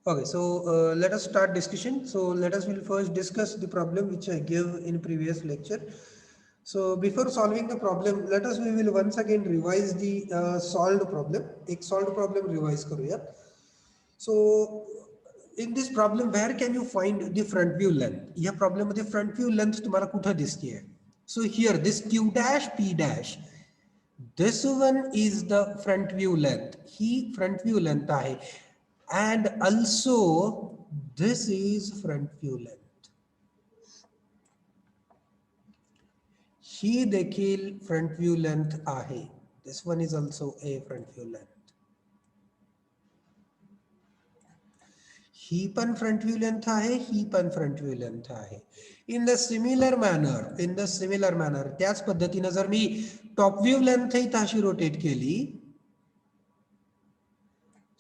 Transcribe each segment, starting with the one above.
Okay, so let us start discussion. So let us will first discuss the problem which I gave in previous lecture. So before solving the problem, let us we will once again revise the solved problem. एक solved problem revise करूया. So in this problem, where can you find the front view length? या problem मध्ये front view length तुम्हाला कुठे दिसते आहे? So here this Q dash P dash. This one is the front view length. He front view length आहे. And also this is front view length. ही देखील front view length आहे. This one is also a front view length. ही पण front view length आहे, ही पण front view length आहे. In the similar manner त्याच पद्धतीने जर मी टॉप व्ह्यू लेंथ इथं अशी रोटेट केली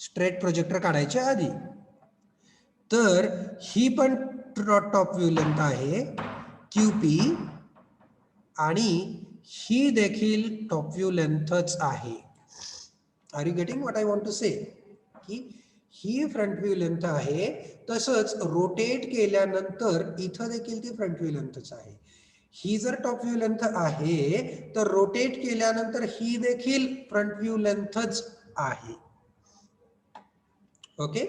स्ट्रेट प्रोजेक्टर काढायच्या आधी, तर ही पण टॉप व्ह्यू लेंथ आहे QP आणि ही देखील टॉप व्ह्यू लेंथच आहे. Are you getting what I want to say? की ही फ्रंट व्ह्यू लेंथ आहे, तसंच रोटेट केल्यानंतर इथं देखील ती फ्रंट व्ह्यू लेंथच आहे. ही जर टॉप व्ह्यू लेंथ आहे तर रोटेट केल्यानंतर ही देखील फ्रंट व्ह्यू लेंथच आहे. ओके,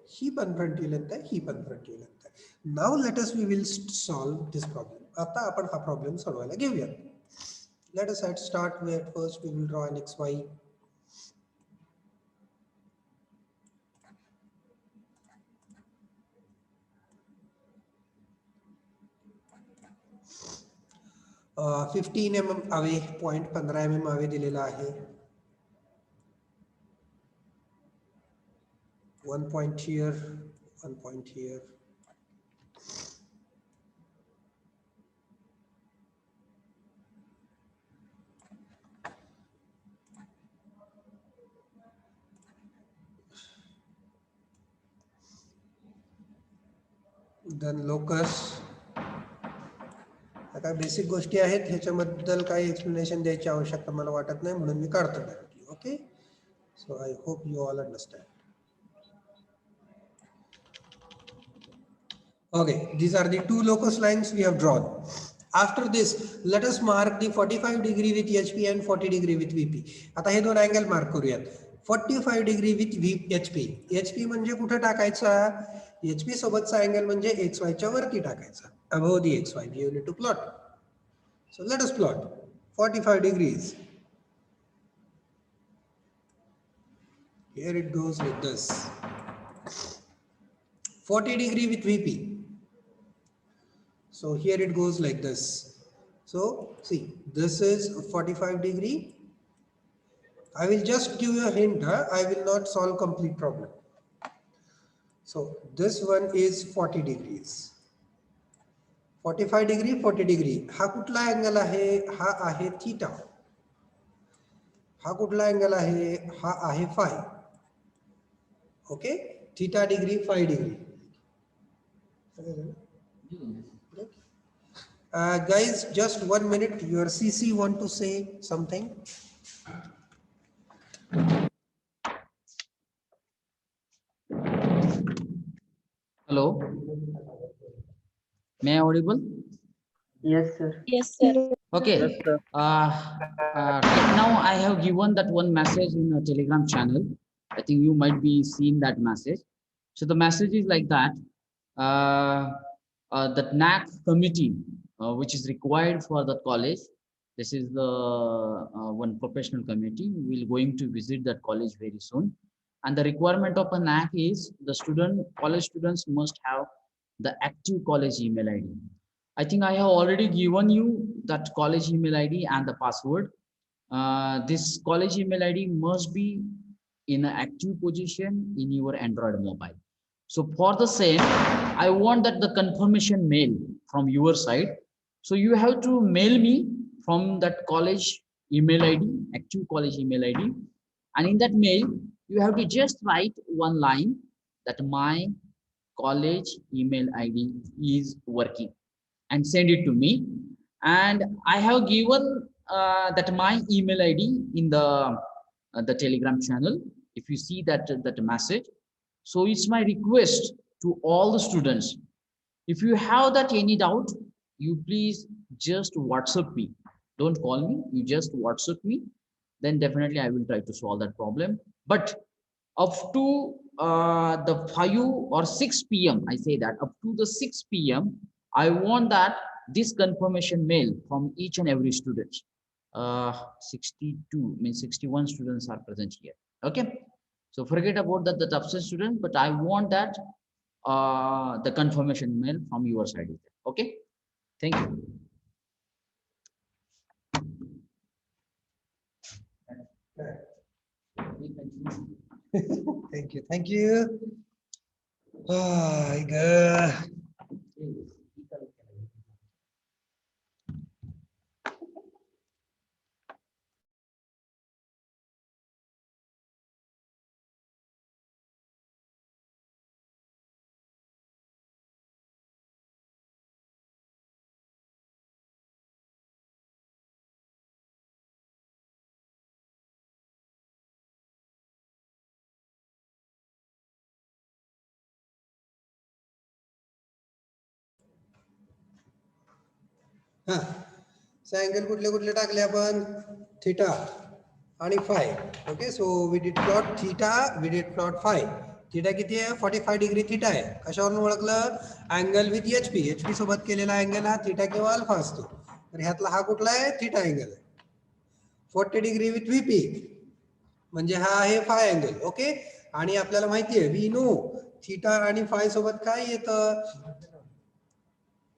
ही पण फ्रंट व्ह्यू लेंथ आहे, ही पण फ्रंट व्ह्यू लेंथ आहे. Now let us we will solve this problem. आता आपण हा प्रॉब्लेम सोडवायला घेऊया. Let us start with first we will draw an XY. 15 mm away, 0.15 mm away दिलेला आहे. 1 point here, 1 point here. Then locus. आता basic गोष्टी आहेत, ह्याच्याबद्दल काही एक्सप्लेनेशन द्यायची आवश्यकता मला वाटत नाही, म्हणून मी काढतो directly. Okay, so I hope you all understand. Okay, these are the two locus lines we have drawn. After this, let us mark the 45 degree with HP and 40 degree with VP. आता हे दोन angle mark करूयात. 45 degree with HP. HP म्हणजे कुठे टाकायचा? HP सोबतचा angle म्हणजे XY च्या वरती टाकायचा. Above the XY, you need to plot. So let us plot 45 degrees. Here it goes like this. 40 degree with VP. So here it goes like this. So see, this is 45 degree. I will just give you a hint. I will not solve complete problem. So this one is 40 degrees. 45 degree, 40 degree. हा कुठला angle आहे? हा आहे theta. हा कुठला angle आहे? हा आहे five. Okay, theta degree, five degree. Guys, just 1 minute. Your CC want to say something? Hello, may I audible? Yes, sir. Yes, sir. Okay. Yes, sir. Right now I have given that one message in a Telegram channel. I think you might be seeing that message. So the message is like that. That NAC committee, which is required for the college. This is the one professional committee. We will going to visit that college very soon. And the requirement of a NAC is the college students must have the active college email ID. I think I have already given you that college email ID and the password. This college email ID must be in an active position in your Android mobile. So for the same, I want that the confirmation mail from your side. So you have to mail me from that college email ID, active college email ID. And in that mail, you have to just write one line that my college email ID is working and send it to me. And I have given that my email ID in the Telegram channel. If you see that message, So it's my request to all the students, if you have that any doubt, you please just WhatsApp me. Don't call me, you just WhatsApp me. Then definitely I will try to solve that problem. But up to the 5 or 6 p.m., I say that up to the 6 p.m., I want that this confirmation mail from each and every student. 62 means 61 students are present here. Okay. So forget about that, the absent student, but I want that the confirmation mail from your side. Okay. Thank you. Thank you. Thank you. God. हा angle कुठले कुठले टाकले आपण theta आणि phi. Okay so we did plot theta, we did plot phi. Theta किती आहे 45 degree theta आहे. कशावरून ओळखलं अँगल विथ एचपी. एचपी सोबत केलेला अँगल हा थीटा किंवा अल्फा असतो. तर ह्यातला हा कुठला आहे थीटा अँगल आहे. 40 डिग्री विथ व्हीपी म्हणजे हा आहे फाय अँगल. ओके आणि आपल्याला माहिती आहे वी नो थीटा आणि फाय सोबत काय येतं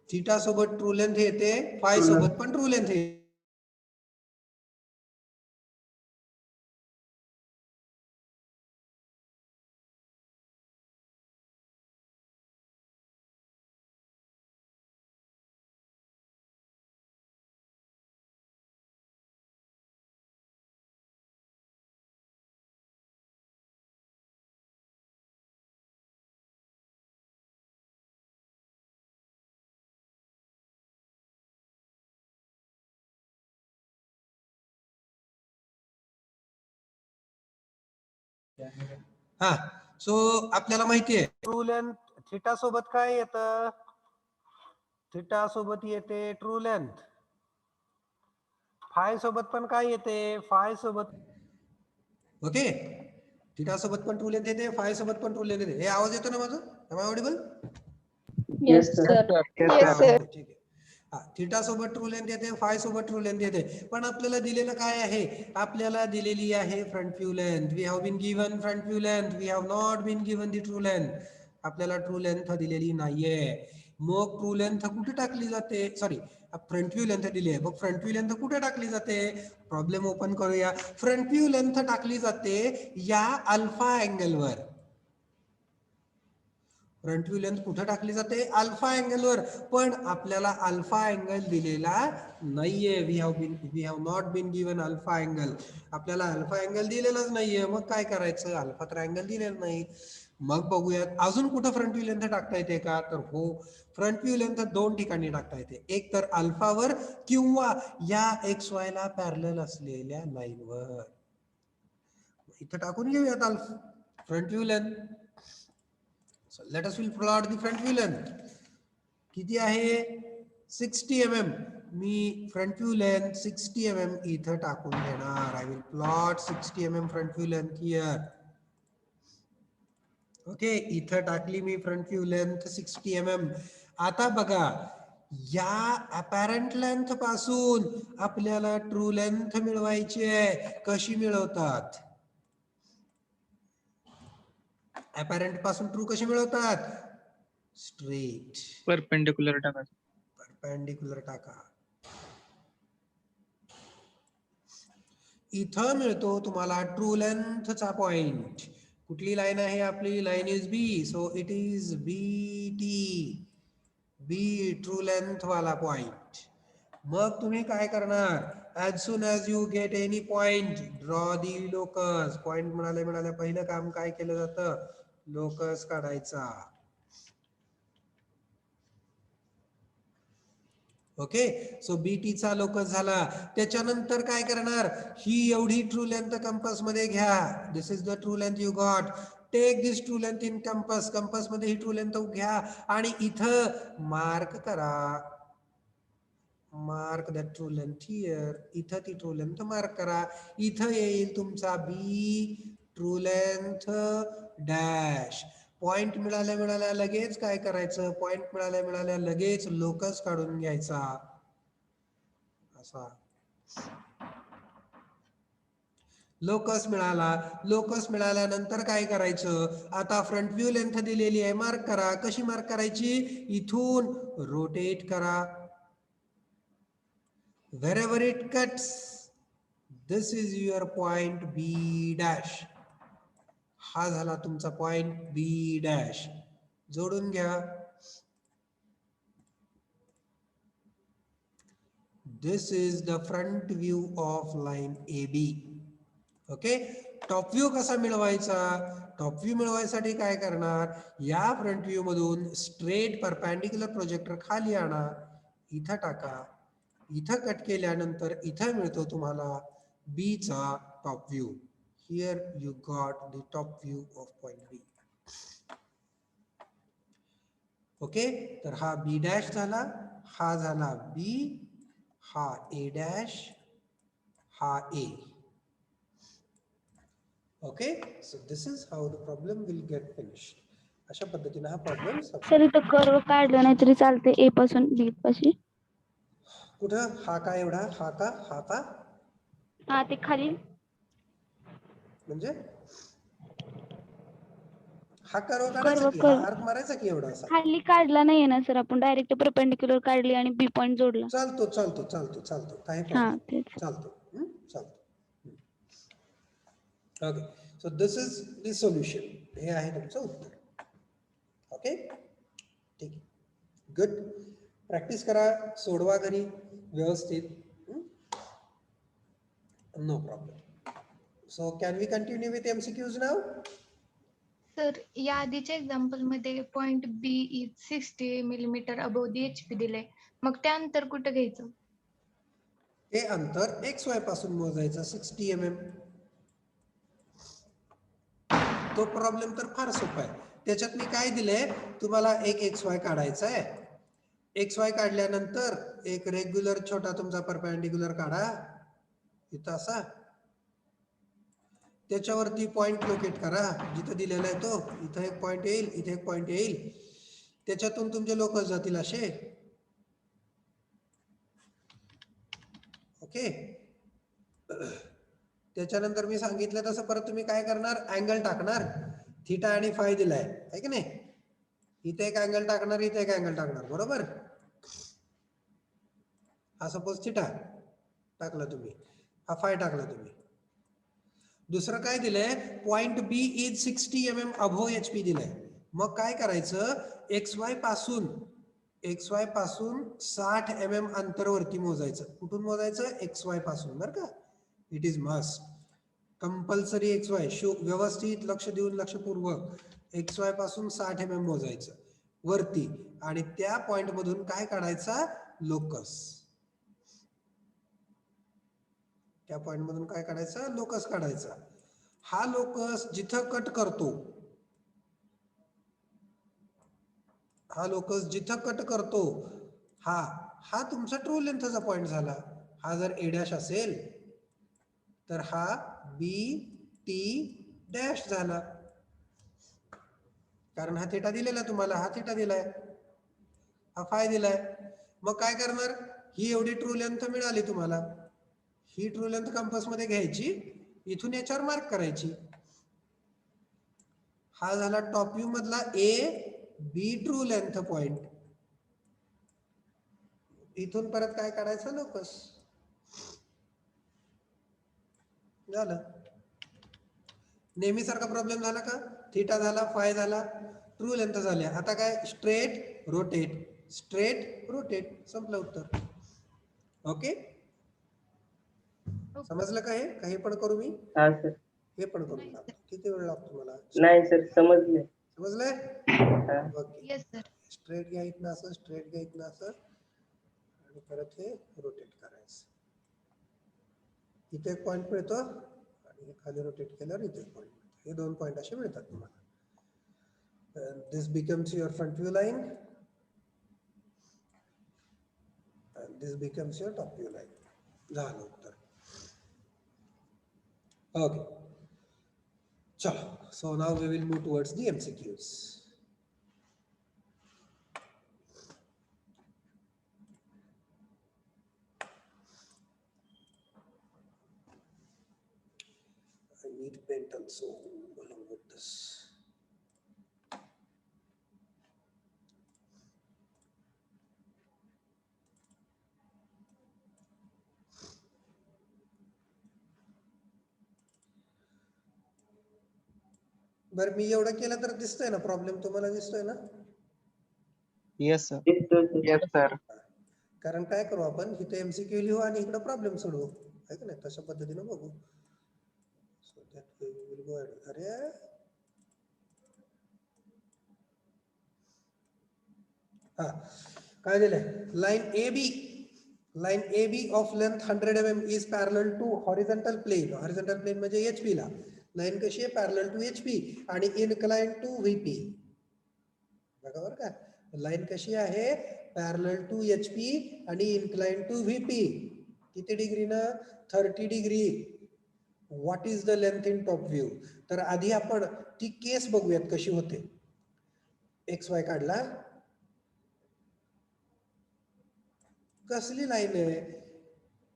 थीटा सोबत ट्रू लेंथ येते फाय सोबत पण ट्रू लेंथ येते. हा सो आपल्याला माहिती आहे ट्रू लेंथ थीटा सोबत काय येतं थीटा सोबत येते ट्रू लेंथ. फाय सोबत पण काय येते फाय सोबत. ओके थीटा सोबत पण ट्रू लेंथ येते फाय सोबत पण ट्रू लेंथ येते. हे आवाज येतो ना माझं am I audible. Yes, sir. Yes, sir. ठीक आहे. थीटा सोबत ट्रू लेंथ येते फाय सोबत ट्रू लेंथ येते. पण आपल्याला दिलेलं काय आहे आपल्याला दिलेली आहे front view length. We have been given front view length. We have not been given the true length. आपल्याला ट्रू लेंथ दिलेली नाहीये. मग ट्रू लेंथ कुठे टाकली जाते सॉरी फ्रंट व्ह्यू लेंथ दिली आहे. मग फ्रंट व्ह्यू लेंथ कुठे टाकली जाते प्रॉब्लेम ओपन करूया. फ्रंट व्ह्यू लेंथ टाकली जाते या अल्फा अँगल वर. फ्रंट व्ह्यू लेंथ कुठे टाकली जाते अल्फा अँगल वर. पण आपल्याला अल्फा अँगल दिलेला नाहीये. We have not been given alpha angle. आपल्याला अल्फा अँगल दिलेलाच नाहीये. मग काय करायचं अल्फा तर अँगल दिलेला नाही. मग बघूयात अजून कुठं फ्रंट व्ह्यू लेंथ टाकता येते का तर हो फ्रंट व्ह्यू लेंथ दोन ठिकाणी टाकता येते. एक तर अल्फावर किंवा या एक्स वाय ला पॅरलल असलेल्या लाईनवर. इथं टाकून घेऊयात alpha front view length. So let us will plot the front view length. किती आहे 60 mm. मी फ्रंट व्ह्यू लेंथ 60 mm इथं टाकून देणार. I will plot 60 mm front view length here. Okay इथं टाकली मी फ्रंट व्ह्यू लेंथ 60 mm. आता बघा या अपॅरंट लेंथ पासून आपल्याला ट्रू लेंथ मिळवायची आहे. कशी मिळवतात अपॅरंट पासून ट्रू कशी मिळवतात स्ट्रेट परपेंडिक्युलर टाका. परपेंडिक्युलर टाका. इथं मिळतो तुम्हाला ट्रू लेंथचा पॉइंट. कुठली लाईन आहे आपली line is B. So it is B T. B true length वाला पॉइंट. मग तुम्ही काय करणार as soon as you get any point draw the locus. Point म्हणाले पहिलं काम काय केलं जातं लोकस काढायचा. ओके सो बीटी चा लोकस झाला. त्याच्यानंतर काय करणार ही एवढी ट्रू लेंथ कंपास मध्ये घ्या. This is the true length you got. Take this true length in compass, compass मध्ये ही ट्रू लेंथ घ्या आणि इथं मार्क करा, mark the true length here, इथं ती ट्रू लेंथ मार्क करा. इथं येईल तुमचा B true length dash. Point मिळाल्या लगेच काय करायचं, पॉइंट मिळाल्या लगेच लोकस काढून घ्यायचा असा. लोकस मिळाला, लोकस मिळाल्यानंतर काय करायचं, आता फ्रंट व्ह्यू लेंथ दिलेली आहे, मार्क करा. कशी मार्क करायची, इथून रोटेट करा. wherever it cuts, this is your point B dash. हा झाला तुमचा पॉइंट B dash. जोडून घ्या. This is the front view of line AB. Okay, top view कसा मिळवायचा, टॉप व्ह्यू मिळवायसाठी काय करणार, या फ्रंट व्ह्यू मधून स्ट्रेट परपेंडिक्युलर प्रोजेक्टर खाली आणा, इथं टाका. इथं कट केल्यानंतर इथं मिळतो तुम्हाला बी चा top view. Here you got the top view of point B. Okay, तर हा बी डॅश झाला, हा झाला बी, हा ए डॅश, हा A. Okay, so this is how the problem will get finished. अशा पद्धतीने हा प्रॉब्लेम. सर इथं कर्व काढलं नाही तरी चालते ए पासून बी पाशी. कुठं, हा का एवढा, हा का, हा का हा ते खाली म्हणजे हा कर्व काढायचा कर्व की, हा कर्व आर्क मारायचा की एवढा असा. खाली काढला नाहीये ना सर, आपण डायरेक्ट परपेंडिक्युलर काढली आणि बी पॉइंट जोडला. चालतो चालतो चालतो चालतो, काही हा प्रॉब्लेम तेच. चालतो. चालतो. Okay, so this is the solution. हे आहे तुमचं उत्तर. ओके, ठीक आहे, गुड. प्रॅक्टिस करा, सोडवा घरी व्यवस्थित. No problem. So can we continue with MCQs now. Sir या आधीच्या एक्झाम्पल मध्ये point B is 60 millimetre above the HP दिलंय, मग त्या अंतर कुठं घ्यायचं? हे अंतर XY पासून मोजायचं 60 mm. तो प्रॉब्लेम तर फार सोपा आहे. त्याच्यात मी काय दिलंय तुम्हाला, एक XY काढायचा आहे. XY काढल्यानंतर एक रेग्युलर छोटा तुमचा परपेंडिक्युलर काढा इथं असा. त्याच्यावरती पॉइंट लोकेट करा जिथं दिलेला आहे तो. इथं एक पॉइंट येईल, इथे एक पॉइंट येईल. त्याच्यातून तुमचे लोकस जातील असे. ओके, त्याच्यानंतर मी सांगितलं तसं परत तुम्ही काय करणार, अँगल टाकणार. थिटा आणि फाय दिलाय आहे की नाही, इथे एक अँगल टाकणार, इथे एक अँगल टाकणार, बरोबर. हा सपोज थिटा टाकला तुम्ही, हा फाय टाकला तुम्ही. दुसरं काय दिलंय, point B is 60 mm above HP दिलंय. मग काय करायचं, XY पासून 60 mm अंतरवरती मोजायचं. कुठून मोजायचं, XY पासून, बरं का. It is must compulsory XY. व्यवस्थित लक्ष देऊन, लक्षपूर्वक XY पासून 60 mm मोजायचं वरती, आणि त्या पॉइंट मधून काय काढायचा, लोकस. त्या पॉइंट मधून काय काढायचा, लोकस काढायचा. हा लोकस जिथं कट करतो, हा लोकस जिथं कट करतो, हा तुमचा ट्रू लेंथचा पॉइंट झाला. हा जर ए डॅश असेल तर हा बी टी डॅश झाला, कारण हा थिटा दिलेला तुम्हाला, हा थिटा दिलाय, हा फाय दिलाय. मग काय करणार, ही एवढी ट्रू लेंथ मिळाली तुम्हाला, ही ट्रू लेंथ कंपास मध्ये घ्यायची, इथून याच्यावर मार्क करायची. हा झाला टॉप व्ह्यू मधला A B true length point. इथून परत काय काढायचं, लोकस. झालं. नेहमीसारखा प्रॉब्लेम झाला का, थिटा झाला, फाय झाला, ट्रू लेंथ झाल्या. आता काय, स्ट्रेट रोटेट, स्ट्रेट रोटेट, संपलं उत्तर. ओके, समजलं का, हे काही पण करू मी. हा सर. हे पण करून टाका. किती वेळ लागतो मला. नाही सर, समजले. समजलंय. हा. Okay, yes sir. स्ट्रेट घ्या इथनं असं, स्ट्रेट घ्या इथनं असं, आणि परत हे रोटेट करायचं. इथे एक पॉइंट मिळतो, आणि खाली रोटेट केल्यावर इथे एक पॉइंट मिळतो. हे दोन पॉइंट असे मिळतात तुम्हाला. And this becomes your front view line. And this becomes your top view line. झालं उत्तर. Okay. Chalo. So now we will move towards the MCQs. I need paint also along with this. बरं मी एवढं केलं तर दिसतंय ना problem तुम्हाला दिसतोय ना Yes, sir. Yes, sir. कारण काय करू आपण इथे एमसीक्यू लिहू आणि इकडे प्रॉब्लेम सोडवू आहे का नाही तशा पद्धतीने बघू so that way we will go ahead अरे हा काय दिलंय line A B of length 100 mm is parallel to horizontal plane म्हणजे HP ला लाईन कशी आहे पॅरलल टू HP आणि इनक्लाइन टू VP बघा बरं का लाईन कशी आहे पॅरलल टू HP आणि इनक्लाइन टू VP किती डिग्री ना 30 degree what is the length in top view तर आधी आपण ती केस बघूयात कशी होते XY काढला कसली लाईन आहे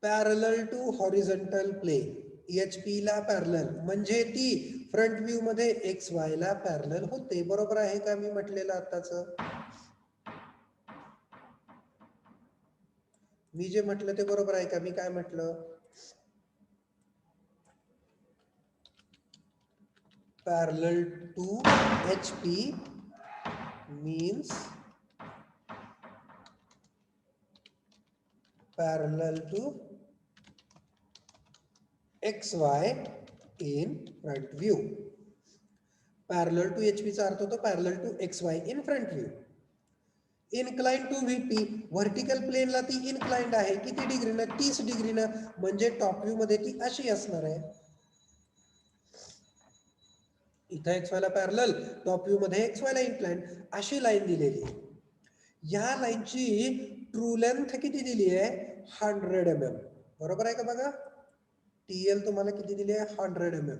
parallel to horizontal plane HP ला पॅरलल म्हणजे ती फ्रंट व्ह्यू मध्ये XY ला पॅरलल होते बरोबर आहे का मी म्हटलेलं आताच मी जे म्हटलं ते बरोबर आहे का मी काय म्हटलं parallel to HP means parallel to XY in front view. Parallel to HP चा अर्थ होतो parallel to XY in front view. Inclined to VP vertical plane ला ती inclined आहे किती डिग्रीनं 30 डिग्रीनं म्हणजे टॉप व्ह्यू मध्ये ती अशी असणार आहे इथं XY ला पॅरलल टॉप व्ह्यू मध्ये XY ला inclined अशी लाईन दिलेली आहे या लाईनची ट्रू लेंथ किती दिली आहे 100 mm बरोबर आहे का बघा TL तुम्हाला किती दिली आहे 100 mm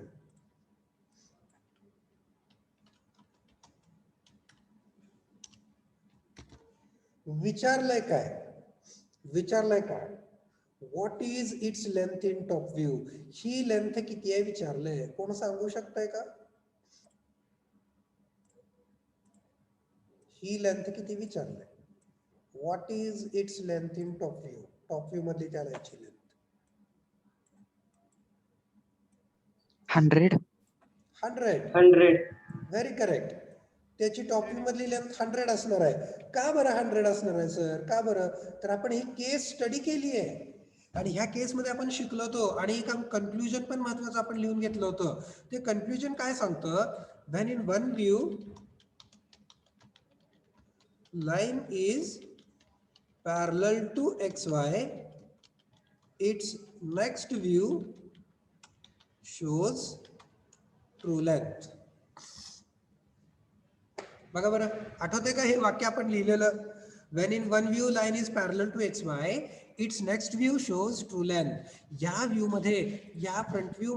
विचारलंय काय what is its length in top view he length किती आहे विचारलंय कोण सांगू शकताय का ही लेंथ किती विचारलंय what is its length in top view मधली त्या लाईनची लेंथ 100 व्हेरी करेक्ट त्याची टॉप व्ह्यू मधली लेंथ 100 असणार आहे का बरं 100 असणार आहे सर का बरं तर आपण ही केस स्टडी केली आहे आणि ह्या केस मध्ये आपण शिकलो होतो आणि एक कन्क्लुजन पण महत्त्वाचं आपण लिहून घेतलं होतं ते कन्क्लुजन काय सांगतं when in one view line is parallel to XY its next view shows true length बघा बरं आठवते का हे वाक्य आपण लिहिलेलं when in one view line is parallel to XY its next view shows true length या व्ह्यू मध्ये या फ्रंट व्ह्यू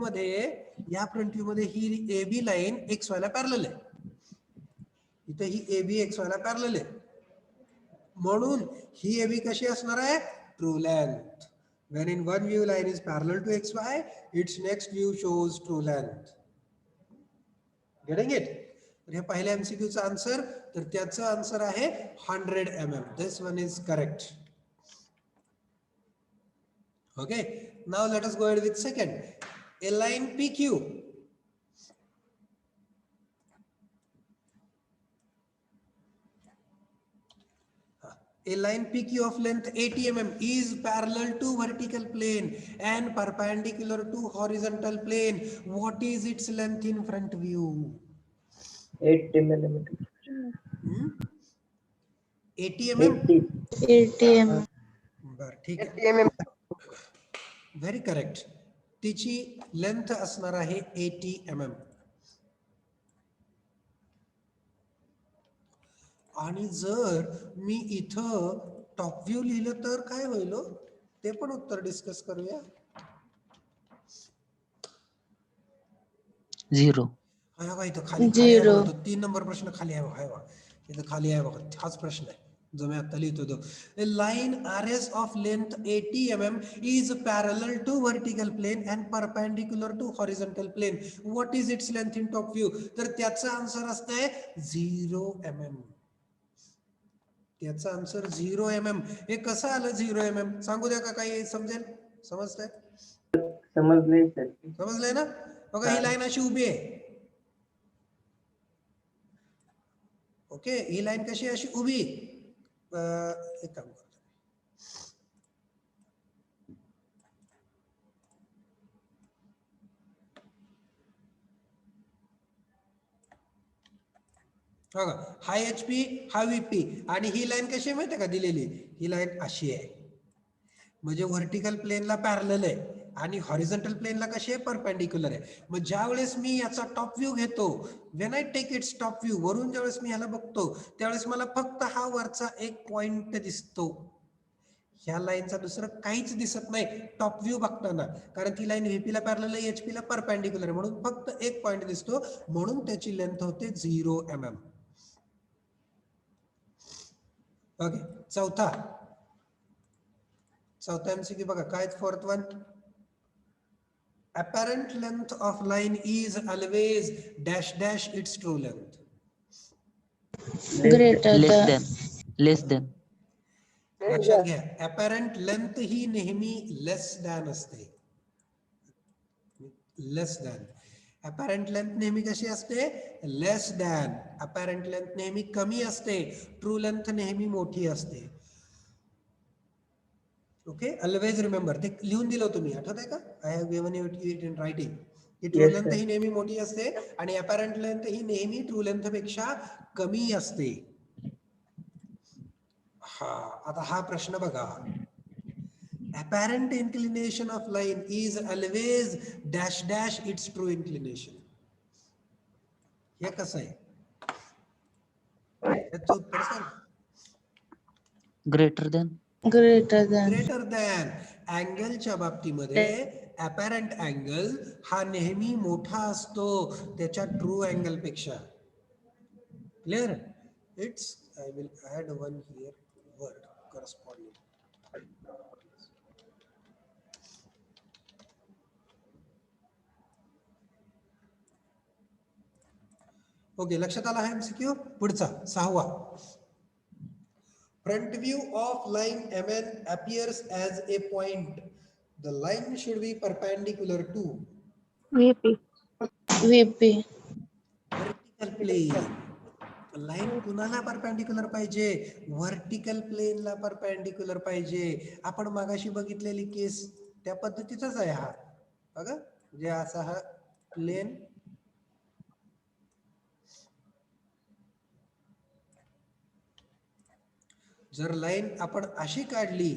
मध्ये ही AB लाईन XY ला पॅरलल आहे इथे ही AB XY ला पॅरलल आहे म्हणून ही AB कशी असणार आहे true length when in one view line is parallel to XY its next view shows true length getting it तर हे पहिल्या MCQ चा आन्सर तर त्याचं आन्सर आहे 100 mm this one is correct okay now let us go ahead with second a line PQ A line PQ of length 80 mm is parallel to vertical plane and perpendicular to horizontal plane. What is its length in front view? 80 millimeter. 80 mm? 80 mm. बरं ठीक आहे. Very correct. तिची length असणार आहे 80 mm. आणि जर मी इथं top view लिहिलं तर काय होईल हो? ते पण उत्तर डिस्कस करूया. 0. हा बघा इथं खाली खाली आहे 0. बघा, तो 3 नंबर प्रश्न खाली आहे बघा, आहे बघा इथं खाली आहे बघा, हाच प्रश्न आहे जो मी आता लिहितो तो. A line RS of length 80 mm is parallel to vertical plane and perpendicular to horizontal plane. What is its length in top view? तर त्याचा आन्सर असतंय 0 mm. त्याचा आन्सर 0 mm. हे कसं आलं 0 mm? सांगू द्या का काही समजेल? समजतंय? समजले सर. समजलंय ना? बघा ही लाईन अशी उभी आहे. ओके, ही लाईन कशी अशी उभी. एक काम करतो, बघा हा HP हा VP आणि ही लाईन कशी आहे माहिती आहे का दिलेली? ही लाईन अशी आहे, म्हणजे व्हर्टिकल प्लेनला पॅरलल आहे आणि हॉरिझॉन्टल प्लेनला कशी आहे? परपेंडिक्युलर आहे. मग ज्या वेळेस मी याचा टॉप व्ह्यू घेतो, when I take its top view, वरून ज्यावेळेस मी ह्याला बघतो त्यावेळेस मला फक्त हा वरचा एक पॉइंट दिसतो. ह्या लाईनचा दुसरं काहीच दिसत नाही टॉप व्ह्यू बघताना, कारण ती लाईन VP ला पॅरलल आहे, HP ला परपेंडिक्युलर आहे, म्हणून फक्त एक पॉइंट दिसतो, म्हणून त्याची लेंथ होते 0 mm. ओके, चौथा MCQ बघा काय, fourth one. Apparent length of line is always dash dash its true length. Greater Less than. Less than. लक्षात घ्या, apparent length ही नेहमी लेस दॅन असते. लेस दॅन. apparent length नेहमी कशी असते? लेस दॅन. apparent length नेहमी कमी असते, ट्रू लेंथ नेहमी मोठी असते. ओके, ऑलवेज रिमेंबर, ते लिहून दिलं तुम्ही, आठवत आहे का? I have given you it in writing. की ट्रू Yes, लेंथ sir. ही नेहमी मोठी असते आणि अपॅरंट लेंथ ही नेहमी ट्रू लेंथ पेक्षा कमी असते. हा, आता हा प्रश्न बघा. apparent inclination of line is always dash dash its true inclination. हे कसं आहे? याचं उत्तर सांग. Greater than. greater than greater than. अँगलच्या बाबतीमध्ये अपॅरंट अँगल हा नेहमी मोठा असतो त्याच्या ट्रू अँगल पेक्षा. Clear? It's, I will add one here word corresponding. Okay, लक्षात आला हा MCQ. पुढचा 6वा. Front view of line MN appears as a point. The line should be perpendicular to VP VP. vertical plane. Line कुणाला perpendicular पाहिजे? Vertical प्लेनला perpendicular पाहिजे. आपण मागाशी बघितलेली केस त्या पद्धतीचाच आहे हा बघा, म्हणजे असा हा प्लेन जर लाईन आपण अशी काढली,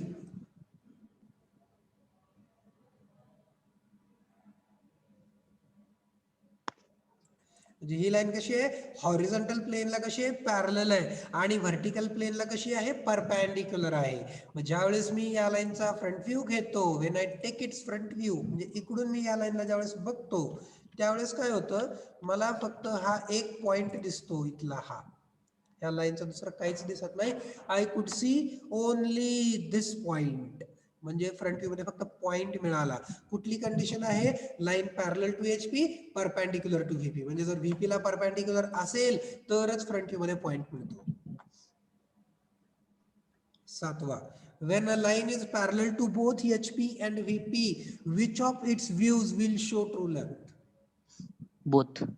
म्हणजे ही लाईन कशी आहे? हॉरिझॉन्टल प्लेनला कशी आहे? पॅरलल आहे आणि व्हर्टिकल प्लेनला कशी आहे? परपेंडिक्युलर आहे. मग ज्यावेळेस मी या लाईनचा फ्रंट व्ह्यू घेतो, when I take its front view, म्हणजे इकडून मी या लाईनला ज्यावेळेस बघतो त्यावेळेस काय होतं? मला फक्त हा एक पॉइंट दिसतो इथला, हा या लाईनचा दुसरं काहीच दिसत नाही. I could see only this point, म्हणजे फ्रंट व्ह्यू मध्ये फक्त पॉइंट मिळाला. कुठली कंडिशन आहे? Line parallel to HP, perpendicular to VP, म्हणजे जर VP ला परपेंडिक्युलर असेल तरच फ्रंट व्ह्यू मध्ये पॉइंट मिळतो. 7वा. When a line is parallel to both HP and VP, which of its views will show true length? Both.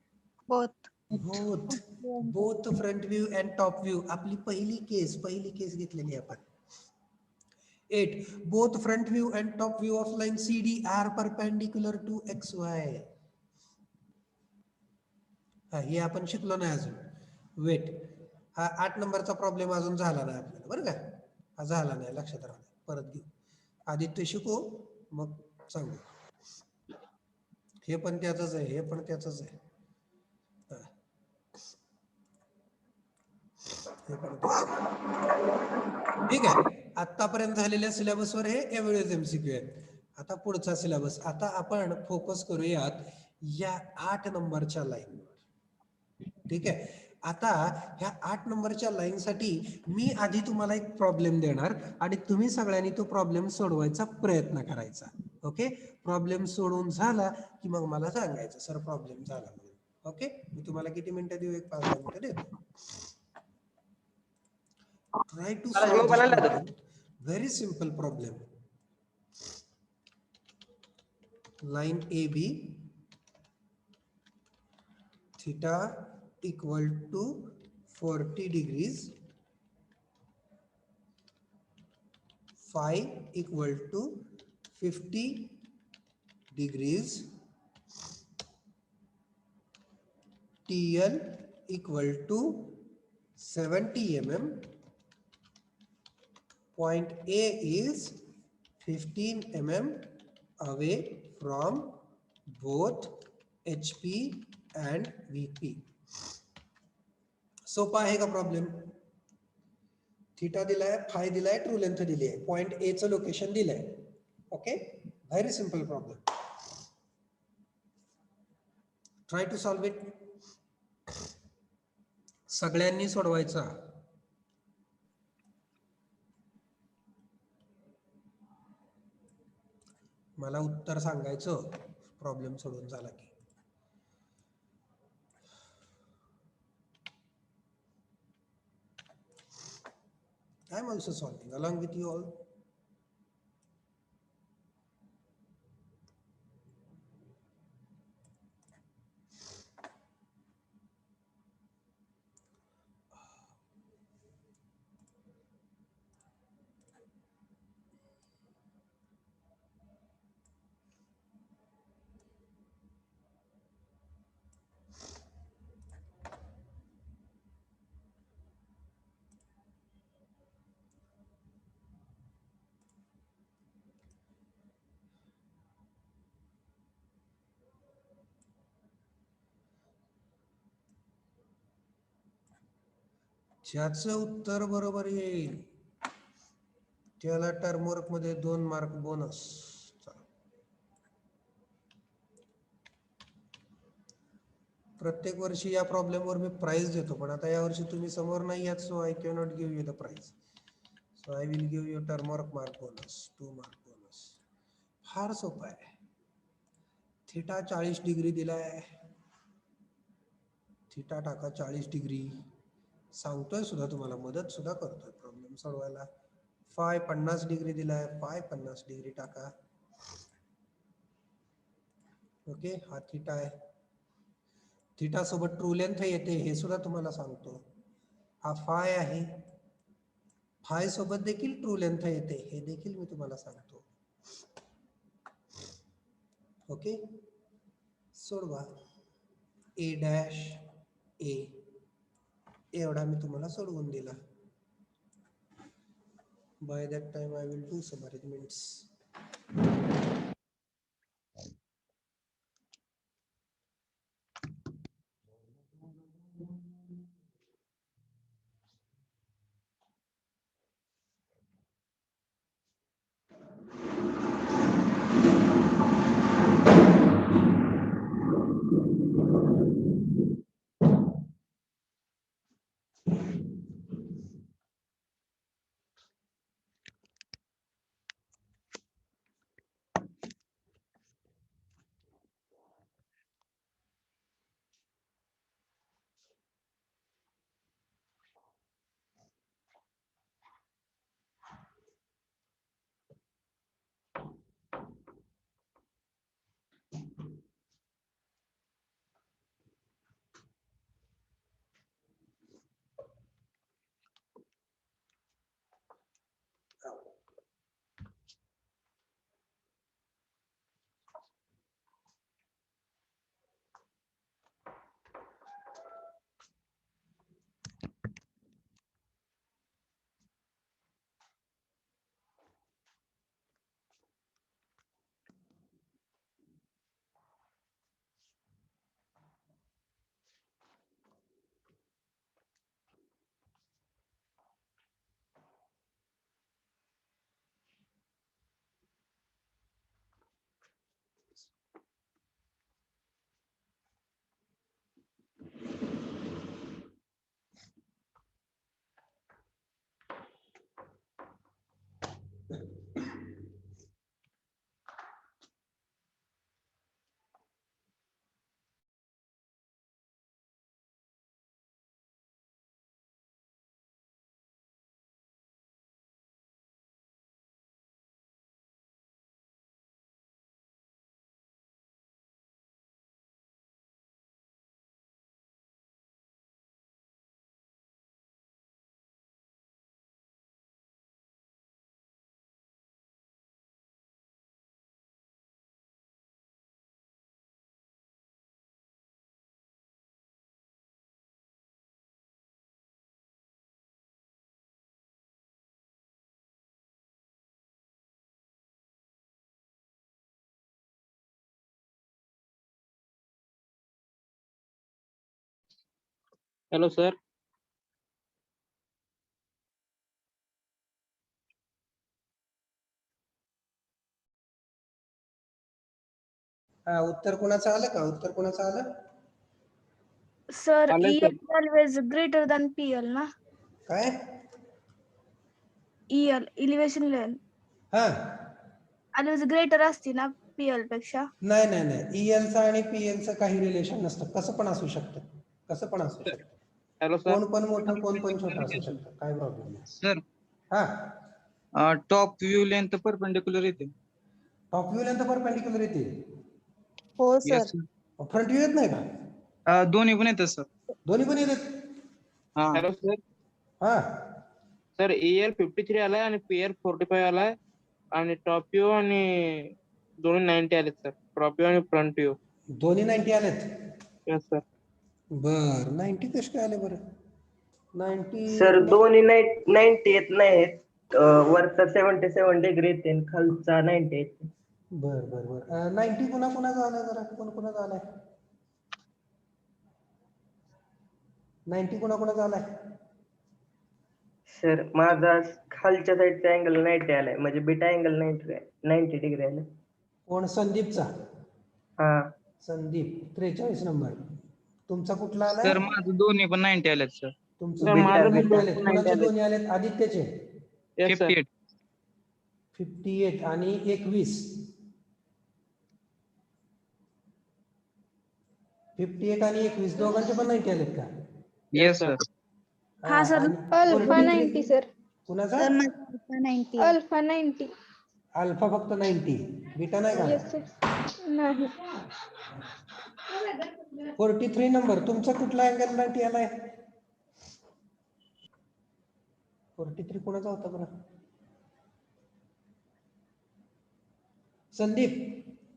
Both front view and top view. आपली पहिली केस घेतलेली आपण. 8. Both front view and top view of line CD are perpendicular to XY. हे आपण शिकलो नाही अजून. Weight, हा 8 नंबरचा प्रॉब्लेम अजून झाला नाही आपल्याला, बरं का? हा झाला नाही, लक्षात राहा. परत घेऊ, आधी ते शिकू मग सांगू. हे पण त्याचंच आहे, हे पण त्याचंच आहे. हे पण द्यायचं. ठीक आहे, आतापर्यंत झालेल्या सिलेबसवर हे एवढेच एमसीक्यू आहेत. आता पुढचा सिलेबस. आता आपण फोकस करूयात या 8 नंबरच्या लाईनवर. ठीक आहे, आता ह्या 8 नंबरच्या लाईनसाठी मी आधी तुम्हाला एक प्रॉब्लेम देणार आणि तुम्ही सगळ्यांनी तो प्रॉब्लेम सोडवायचा प्रयत्न करायचा. ओके, प्रॉब्लेम सोडवून झाला की मग मला सांगायचं सर प्रॉब्लेम झाला म्हणून. ओके, मी तुम्हाला किती मिनिटं देऊ? एक 5-10 मिनिटं देतो. Try to solve this problem. Very simple problem. Line AB, theta equal to 40 degrees, phi equal to 50 degrees, TL equal to 70 mm. Point A is 15 mm away from both HP and VP. सोपा आहे का problem? Theta दिलाय, phi दिलाय, true length दिली आहे, point A चं location दिलंय. Okay, very simple problem. Try to solve it. सगळ्यांनी सोडवायचा. मला उत्तर सांगायचं प्रॉब्लेम सोडून झाला की. I am also solving along with you all. ज्याचं उत्तर बरोबर येईल त्याला टर्म वर्क मध्ये 2 मार्क बोनस. प्रत्येक वर्षी या प्रॉब्लेम वर मी प्राइज देतो, पण आता या वर्षी तुम्ही समोर नाही आहात, so I can not give you the prize. So I will give you term work mark bonus, 2 mark bonus. फार सोपं आहे. थीटा 40 डिग्री दिलाय, थीटा टाका 40 डिग्री. सांगतोय सुद्धा तुम्हाला, मदत सुद्धा करतोय प्रॉब्लेम सोडवायला. फाय 50 डिग्री दिलाय, फाय 50 डिग्री टाका. ओके, हा थीटा आहे. थीटा सोबत ट्रू लेंथ येते हे सुद्धा तुम्हाला सांगतो. हा फाय आहे, फाय सोबत देखील ट्रू लेंथ येते हे देखील मी तुम्हाला सांगतो. ओके, सोडवा. ए डॅश ए एवढा मी तुम्हाला सोडवून दिला. By that time I will do some arrangements. Hello, sir. उत्तर कोणाचं आलं का? उत्तर कोणाचं आलं? सर आलंय, EL sir. always greater than PL ना? काय? EL elevation level हा always greater असते ना PL पेक्षा? नाही नाही नाही, EL चं आणि PL चं काही रिलेशन नसतं. कसं पण असू शकतं, कसं पण असू शकतं. Hello, sir. कोण पण मोठं कोण पण छोटं असू शकतं, काय प्रॉब्लेम नाही. सर हा टॉप व्ह्यू लेंथ परपेंडिक्युलर येते. टॉप व्ह्यू लेंथ परपेंडिक्युलर येते. हो Yes, sir. sir. Front view येत नाही का? दोन्ही पण येतात सर. दोन्ही पण येतात. हा Hello, sir. हा सर EL 53 आलाय आणि PL 45 आलाय आणि टॉप व्ह्यू आणि दोन्ही 90 आलेत सर. टॉप व्ह्यू आणि फ्रंट व्ह्यू. दोन्ही 90 आलेत. Yes sir. बर 90 कसे काय आले बरं? 90 सर दोन्ही 90 येत नाहीत. वरचा 77 डिग्री येते आणि खालचा 90 येते. बर बर बर 90 कुणा कुणाचा आलाय जरा, कोण कुणाचा आलाय? 90 कुणा कुणाचा आलाय? सर माझा खालच्या साईडचा अँगल 90 आलाय म्हणजे बीटा अँगल 90 डिग्री आलाय. कोण? संदीपचा. हा संदीप 43 नंबर. तुमचा कुठला आलाय? सर माझं दोन्ही पण 90 आलेत सर. तुमचं सर, बीटा माझं बी 90 आलेत. 90 कुणाचे आलेत. दोन्ही आलेत? आदित्यचे यस सर. 58. 58 आणि 21. 58 आणि 21 दोघांचे पण 90 आलेत का? Yes sir. हा सर. आणि अल्फा 43 90 सर. कुणाचा? अल्फा 90. अल्फा फक्त 90, बीटा नाही का? Yes sir. नाही. 43 नंबर तुमचा कुठला अँगल 90 आलाय? 43 कोणाचा होता बरं? संदीप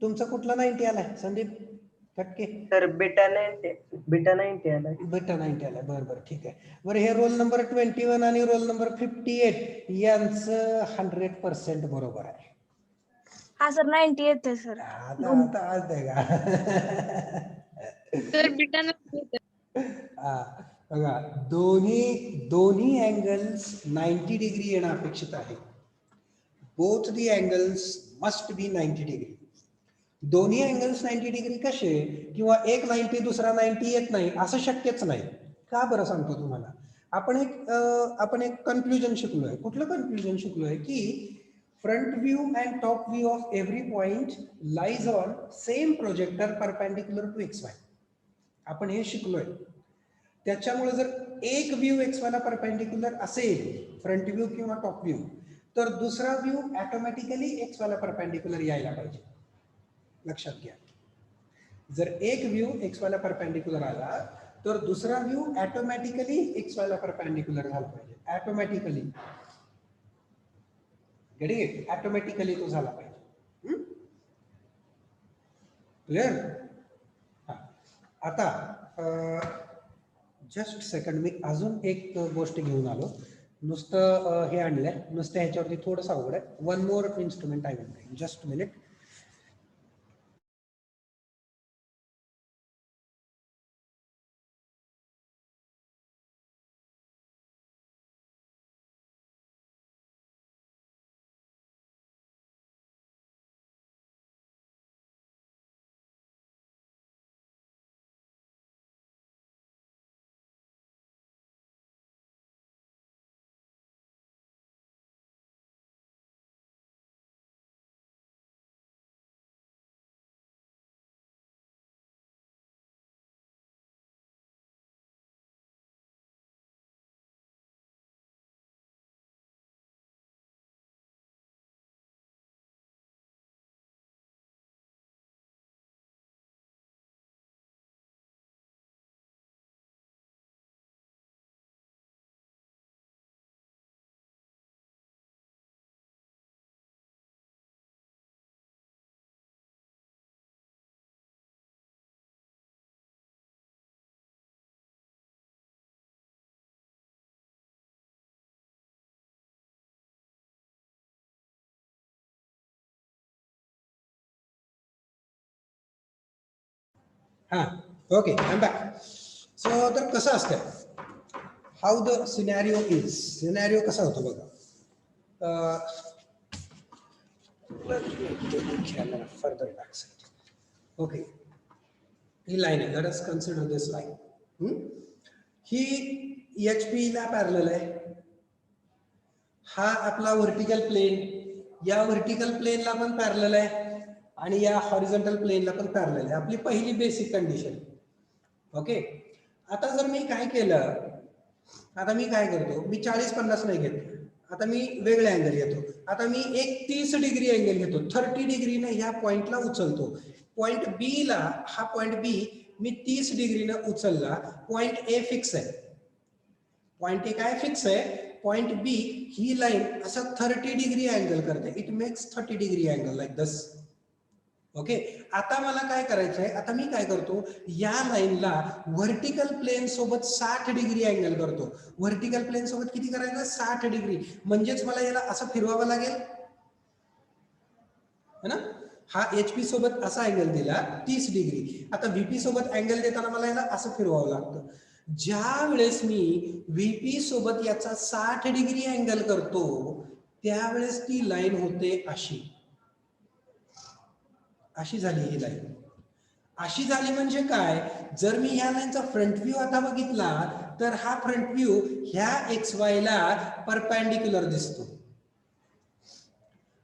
तुमचा कुठला 90 आलाय? संदीप कटके. सर बीटा 90 आलाय. बीटा 90 आलाय. बरं बरं ठीक आहे. बरं हे रोल नंबर 21 आणि रोल नंबर 58 यांचं 100% बरोबर आहे. हा सर 90 येते सर. आता आज आहे का? सर बीटा 90 येते. हा, बघा दोन्ही अँगल्स 90 डिग्री येणं अपेक्षित आहे. Both the angles must be 90 degree. दोन्ही अँगल्स 90 डिग्री कसे, किंवा एक 90 दुसरा 90 येत नाही असं शक्यच नाही. का बरं सांगतो तुम्हाला. आपण एक कन्क्लुजन शिकलोय. कुठलं कन्क्लुजन शिकलोय? की front view and top view of every point lies on same projector perpendicular to XY. आपण हे शिकलोय. त्याच्यामुळे जर एक व्ह्यू XY ला परपेंडिक्युलर असेल, फ्रंट व्ह्यू किंवा टॉप व्ह्यू, तर दुसरा व्ह्यू ऑटोमॅटिकली XY ला परपेंडिक्युलर यायला पाहिजे. लक्षात घ्या. जर एक व्ह्यू XY ला परपेंडिक्युलर आला तर दुसरा व्ह्यू ऑटोमॅटिकली XY ला परपेंडिक्युलर झाला पाहिजे. ऑटोमॅटिकली ऑटोमॅटिकली तो झाला पाहिजे. क्लिअर? आता जस्ट सेकंड, मी अजून एक गोष्ट घेऊन आलो. नुसतं हे आणलंय, नुसतं ह्याच्यावरती थोडंसं अवघड आहे. One more instrument I will bring. Just minute. हा, okay, I am back. So तर कसं असतं, how the scenario is, scenario कसा होतो बघा. Further back side. ओके, ही लाईन आहे, let us consider this line. ही HP ला पॅरलल आहे. हा आपला व्हर्टिकल प्लेन, या व्हर्टिकल प्लेनला पण पॅरलल आहे आणि या हॉरिझॉन्टल प्लेनला पण पॅरलल आहे. आपली पहिली बेसिक कंडिशन. ओके, आता जर मी काय केलं, आता मी काय करतो, मी 40-50 नाही घेत, आता मी वेगळे अँगल घेतो. आता मी एक 30 डिग्री अँगल घेतो. 30 डिग्रीने ह्या पॉइंटला उचलतो. पॉइंट बी ला, हा पॉइंट बी मी 30 डिग्रीनं उचलला. पॉइंट ए फिक्स आहे, पॉइंट ए काय फिक्स आहे, पॉइंट बी ही लाईन असं 30 डिग्री अँगल करते. It makes 30 degree angle like this. Okay, आता मला काय करायचं आहे, आता मी काय करतो, या लाईनला व्हर्टिकल प्लेन सोबत 60 डिग्री अँगल करतो. व्हर्टिकल प्लेन सोबत किती करायचं, 60 डिग्री. म्हणजेच मला याला असं फिरवावं लागेल है ना. हा HP सोबत असा अँगल दिला 30 डिग्री. आता VP सोबत अँगल देताना मला याला असं फिरवावं लागतं. ज्या वेळेस मी VP सोबत याचा 60 डिग्री अँगल करतो, त्यावेळेस ती लाईन होते अशी. अशी झाली ही लाईन. अशी झाली म्हणजे काय, जर मी ह्या लाईनचा फ्रंट व्ह्यू आता बघितला तर हा फ्रंट व्ह्यू ह्या XY ला परपेंडिक्युलर दिसतो.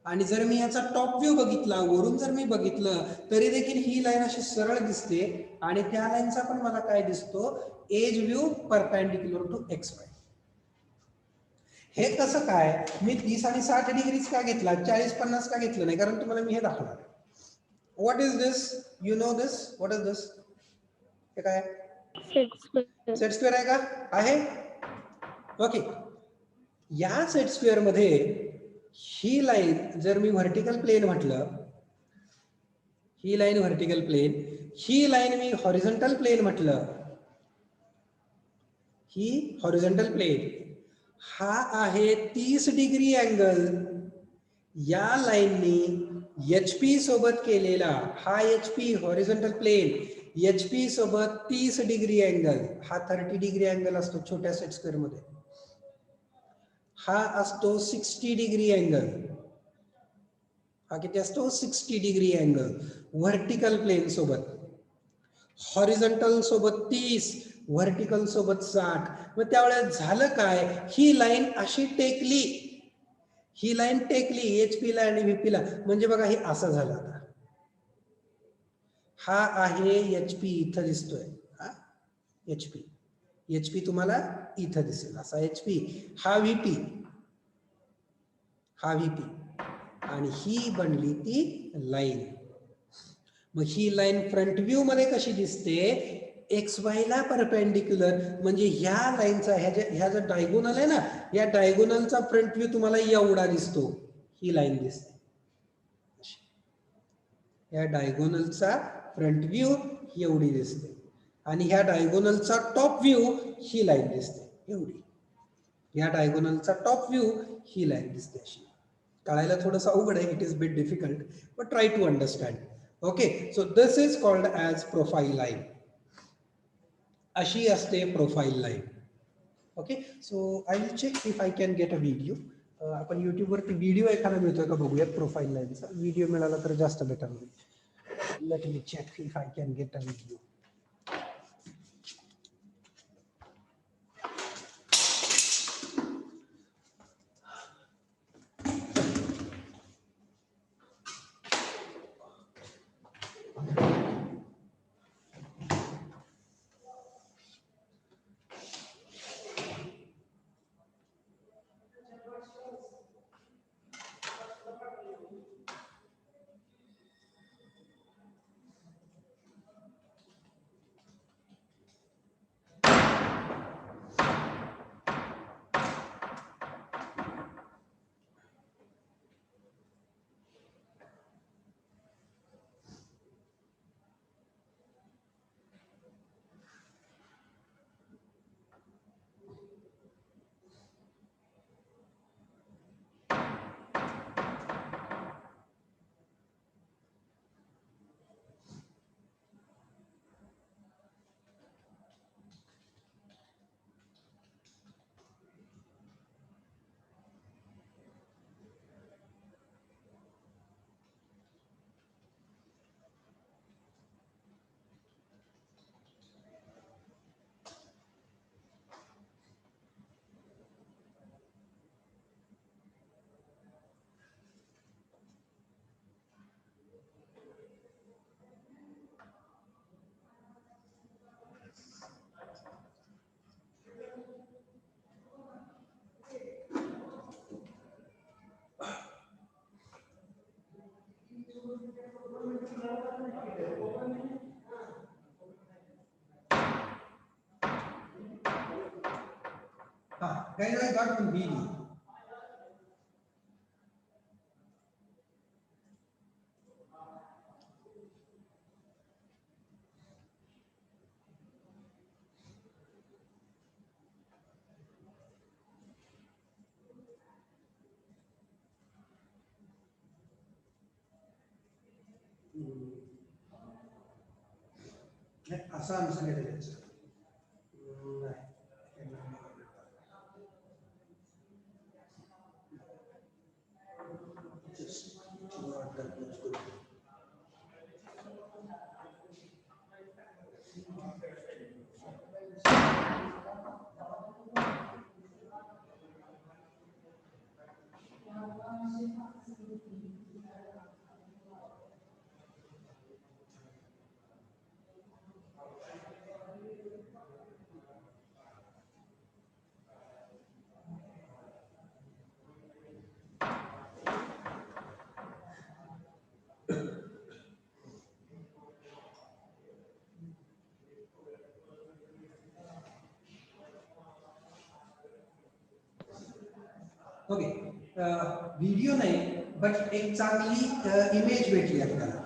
आणि जर मी याचा टॉप व्ह्यू बघितला, वरून जर मी बघितलं तरी देखील ही लाईन अशी सरळ दिसते. आणि त्या लाईनचा पण मला काय दिसतो, edge view perpendicular to XY. हे कसं काय, मी 30 आणि 60 डिग्रीच का घेतला, 40-50 का घेतलं नाही, कारण तुम्हाला मी हे दाखवणार. What is this? You know this? What is this? हे काय, सेट स्क्वेअर आहे का, आहे. ओके, या सेट स्क्वेअर मध्ये ही लाईन जर मी व्हर्टिकल प्लेन म्हटलं, ही लाईन व्हर्टिकल प्लेन, ही लाईन मी हॉरिझॉन्टल प्लेन म्हटलं, ही हॉरिझॉन्टल प्लेन, हा आहे 30 डिग्री अँगल. या लाईननी HP सोबत केलेला, हा HP हॉरिझॉन्टल प्लेन, HP सोबत 30 डिग्री अँगल, हा 30 डिग्री अँगल असतो छोट्या सेट स्क्वेअर मध्ये. हा असतो 60 डिग्री अँगल. हा किती असतो, 60 डिग्री अँगल व्हर्टिकल प्लेन सोबत. हॉरिझॉन्टल सोबत 30, व्हर्टिकल सोबत 60. मग त्यावेळेस झालं काय, ही लाईन अशी टेकली, ही लाईन टेकली HP ला आणि VP ला. म्हणजे बघा हे असं झालं. आता हा आहे HP, इथं दिसतोय हा HP तुम्हाला इथं दिसेल असा HP. हा VP, हा VP, आणि ही बनली ती लाईन. मग ही लाईन फ्रंट व्ह्यू मध्ये कशी दिसते, XY ला परपेंडिक्युलर. म्हणजे ह्या लाईनचा, ह्या जो डायगोनल आहे ना, या डायगोनलचा फ्रंट व्ह्यू तुम्हाला एवढा दिसतो. ही लाईन दिसते, या डायगोनलचा फ्रंट व्ह्यू एवढी दिसते. आणि ह्या डायगोनलचा टॉप व्ह्यू ही लाईन दिसते एवढी. या डायगोनलचा टॉप व्ह्यू ही लाईन दिसते अशी. कळायला थोडंसं अवघड आहे, it is bit difficult, but try to understand. Okay, so this is called as profile line. अशी असते profile line. Okay, so I will check if I can get a video. आपण युट्यूबवरती व्हिडिओ एखादा मिळतोय का बघूयात प्रोफाईल लाईनचा. Video मिळाला तर जास्त बेटर होईल. Let me check if I can get a video. guys, I got one BD. असा आन्सर आहे त्याचा. Just not that much good. Okay, video नाही बट एक चांगली इमेज भेटली आपल्याला.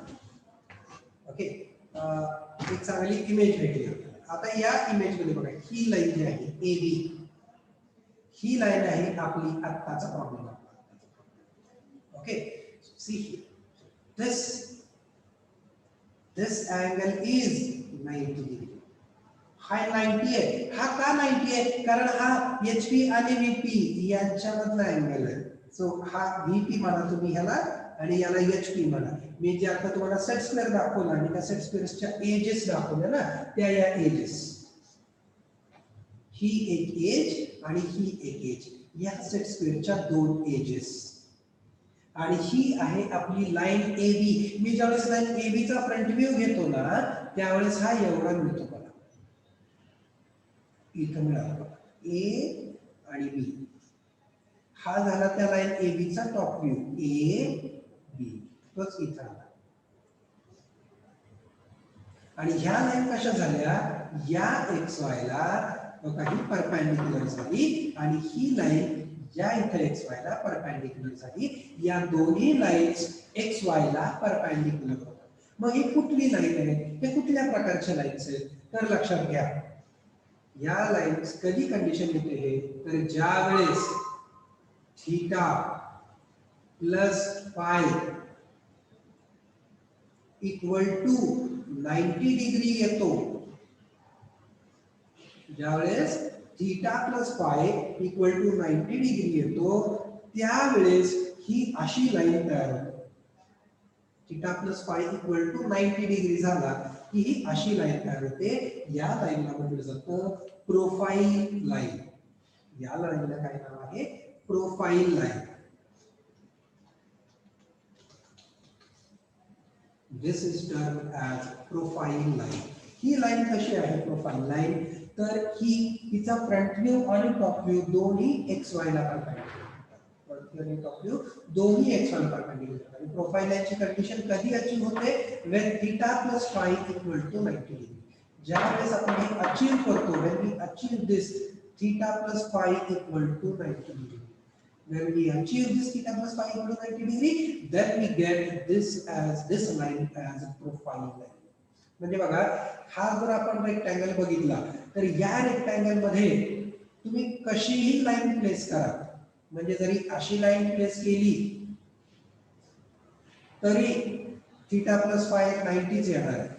ओके, एक चांगली इमेज भेटली आपल्याला. आता या इमेज मध्ये बघा, ही लाईन जी आहे ए बी, ही लाईन आहे आपली आत्ताचा problem. Okay, see this angle is 90 degree. हा 90 आहे. हा का 90 आहे? कारण हा HP आणि VP यांच्यामधला अँगल आहे. सो हा VP म्हणा तुम्ही ह्याला आणि याला HP म्हणा. मी जे आता तुम्हाला सेट स्क्वेअर दाखवला आणि त्या सेट स्क्वेअरच्या एजेस दाखवल्या ना, त्या या एजेस. ही एक एज आणि ही एक एज, या सेट स्क्वेअरच्या दोन एजेस. आणि ही आहे आपली लाईन AB. मी ज्यावेळेस लाईन AB चा फ्रंट व्ह्यू घेतो ना, त्यावेळेस हा एवढा मिळतो. इथं मिळाला ए आणि बी. हा झाला त्या लाईन AB चा टॉप व्ह्यू, ए बी तोच इथं आला. आणि ह्या लाईन कशा झाल्या? या XY ला काही परपेंडिक्युलर झाली आणि ही लाईन या इथं XY ला परपेंडिक्युलर झाली. या दोन्ही लाईन्स XY ला परपेंडिक्युलर होतात. मग ही कुठली लाईन आहे? हे कुठल्या प्रकारच्या लाईन्स आहेत? तर लक्षात घ्या, या लाईन्स कधी कंडिशन येते हे, तर ज्या वेळेस theta plus phi equal to 90 degree येतो. ज्यावेळेस theta plus phi equal to 90 degree येतो, त्यावेळेस ही अशी लाईन तयार होते. Theta plus phi equal to 90 degree झाला की ही अशी लाईन तयार होते. या लाईनला म्हटलं जातं प्रोफाइल लाईन. या लाईनला काय नाव आहे? Profile line. This is termed as profile line. ही लाईन कशी आहे प्रोफाइल लाईन? तर ही तिचा फ्रंट व्ह्यू आणि टॉप व्ह्यू दोन्ही XY ला परपेंडिक्युलर. आणि टॉप व्ह्यू दोन्ही XY ला परपेंडिक्युलर. आणि प्रोफाइल लाईनची कंडिशन कधी अचीव होते? When theta plus phi equal to 90 degree. ज्यावेळेस आपण हे अचीव करतो, when we achieve this theta plus phi equal to 90 degree, when we achieve this theta plus phi equal to 90 degree, then we get this line as a profile line. म्हणजे बघा, हा जर आपण rectangle बघितला तर या rectangle मध्ये तुम्ही कशीही लाईन प्लेस करा, म्हणजे जरी अशी लाईन प्लेस केली तरी थीटा प्लस फाय 90 येणार आहे.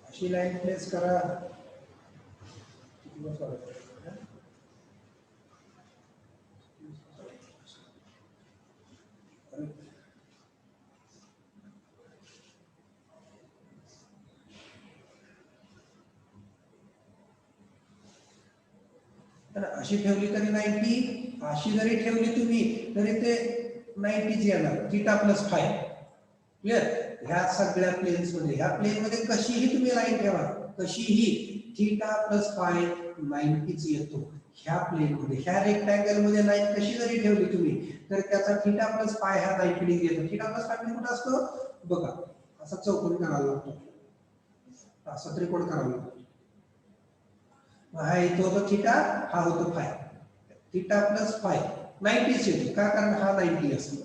अशी लाईन प्लेस करा, अशी ठेवली तरी 90, अशी जरी ठेवली तुम्ही तरी ते 90 येणार. Theta plus five. क्लिअर? ह्या सगळ्या प्लेन्स मध्ये, ह्या प्लेन मध्ये कशीही तुम्ही लाईन ठेवा, कशीही थीटा प्लस फाय 90 येतो. ह्या प्लेन मध्ये, ह्या रेक्टँगल मध्ये लाईन कशी जरी ठेवली तुम्ही तर त्याचा थीटा प्लस फाय हा 90 डिग्री येतो. थीटा प्लस फाय कुठे असतो बघा, असा चौकोन करावा लागतो, असा त्रिकोण करावा लागतो. हा इथं होतो थिटा, हा होतो फाय. थिटा प्लस फाय 90 येतो का, कारण हा 90 असतो.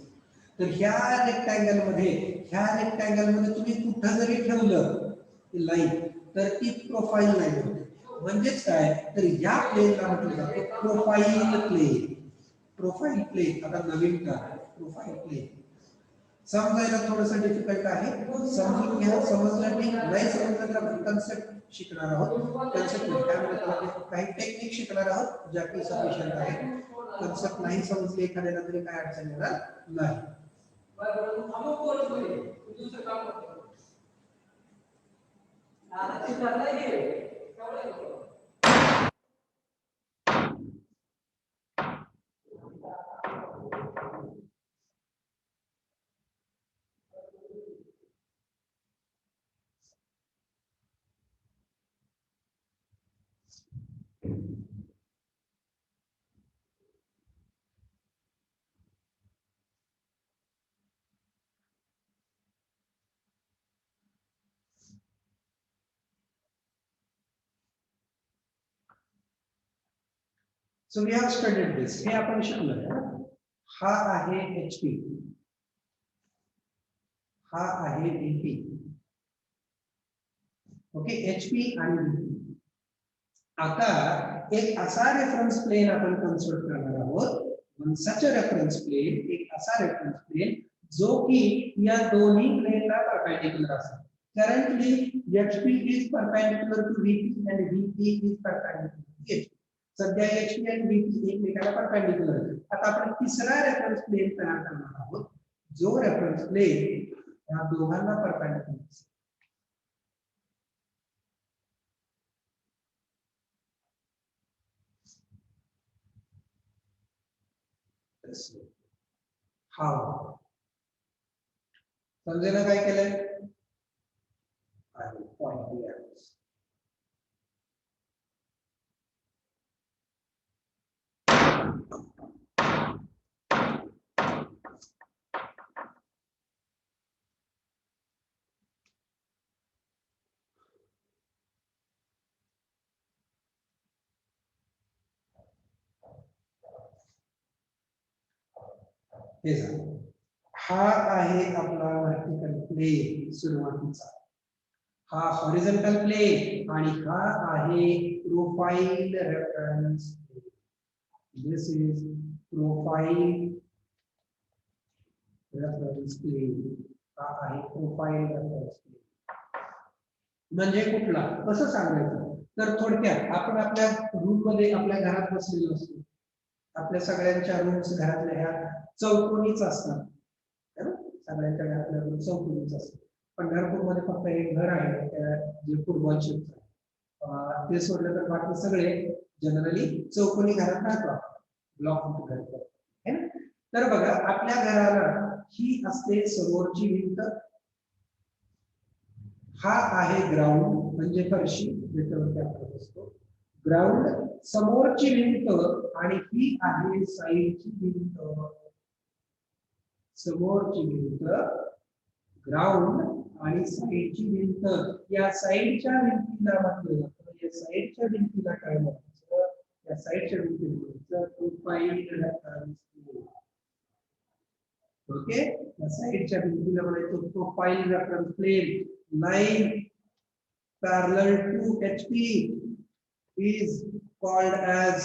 तर ह्या रेक्टँगल मध्ये तुम्ही कुठं जरी ठेवलं लाईन तर ती प्रोफाईल लाईन होते. म्हणजेच काय, तर या प्लेनला म्हटलं जातं प्रोफाईल प्लेन. प्रोफाईल प्लेन आता नवीन का प्रोफाईल प्लेन समजायला थोडंसं डिफिकल्ट आहे, समजून घ्या. समजलं ठीक, नाही समजलं तर आपण कन्सेप्ट शिकणार आहोत. कन्सेप्ट काही टेक्निक शिकणार आहोत ज्या की सफिशियंट आहे. कन्सेप्ट नाही समजले एखाद्याला तरी काय अडचण येणार नाही. So we have studied this. हे आपण शिकलो. हा आहे HP, हा आहे VP. ओके, HP आणि VP. आता एक असा रेफरन्स प्लेन आपण कन्स्ट्रक्ट करणार आहोत. सच रेफरन्स प्लेन, एक असा रेफरन्स प्लेन जो की या दोन्ही प्लेनला परपेंडिक्युलर असेल. Currently HP is perpendicular to VP and VP is perpendicular to HP. सध्या HP आणि VP एकमेकाला परपेंडिक्युलर आहेत. आता आपण तिसरा रेफरन्स प्लेन तयार करणार आहोत जो रेफरन्स प्लेन या दोघांना परपेंडिक्युलर असेल. हाव समजेना काय केलंय, पॉइंट दिया. हे झालं. हा आहे आपला व्हर्टिकल प्लेन सुरुवातीचा, हा हॉरिझॉन्टल प्लेन आणि हा आहे profile reference plane. This is profile reference plane. हा आहे प्रोफाइल रेफरन्स प्लेन. म्हणजे कुठला, कसं सांगायचं, तर थोडक्यात आपण आपल्या रूम मध्ये आपल्या घरात बसलेलो असतो. आपल्या सगळ्यांच्या रूम्स घरातल्या ह्या चौकोनीच असतात, सगळ्यांच्या घरातल्या रूम चौकोनीच असतात. पंढरपूरमध्ये फक्त एक घर आहे जे फुटबॉल शेपचं आहे. ते सोडलं तर बाकी सगळे जनरली चौकोनी घरात राहतो, ब्लॉक घर. तर बघा आपल्या घराला ही असते समोरची भिंत, हा आहे ग्राउंड म्हणजे फरशी ज्याच्यावरती आपण बसतो. ग्राउंड, समोरची भिंत आणि ही आहे साईडची भिंत. समोरची भिंत, ग्राउंड आणि साईडची भिंत. या साईडच्या भिंतीला म्हटलं जातं, या साईडच्या भिंतीला काय म्हणायचं, या साईडच्या भिंतीला प्रोफाइल रेफरन्स प्लेन. ओके, या साईडच्या भिंतीला म्हणायचं profile reference plane. Line parallel to HP is called as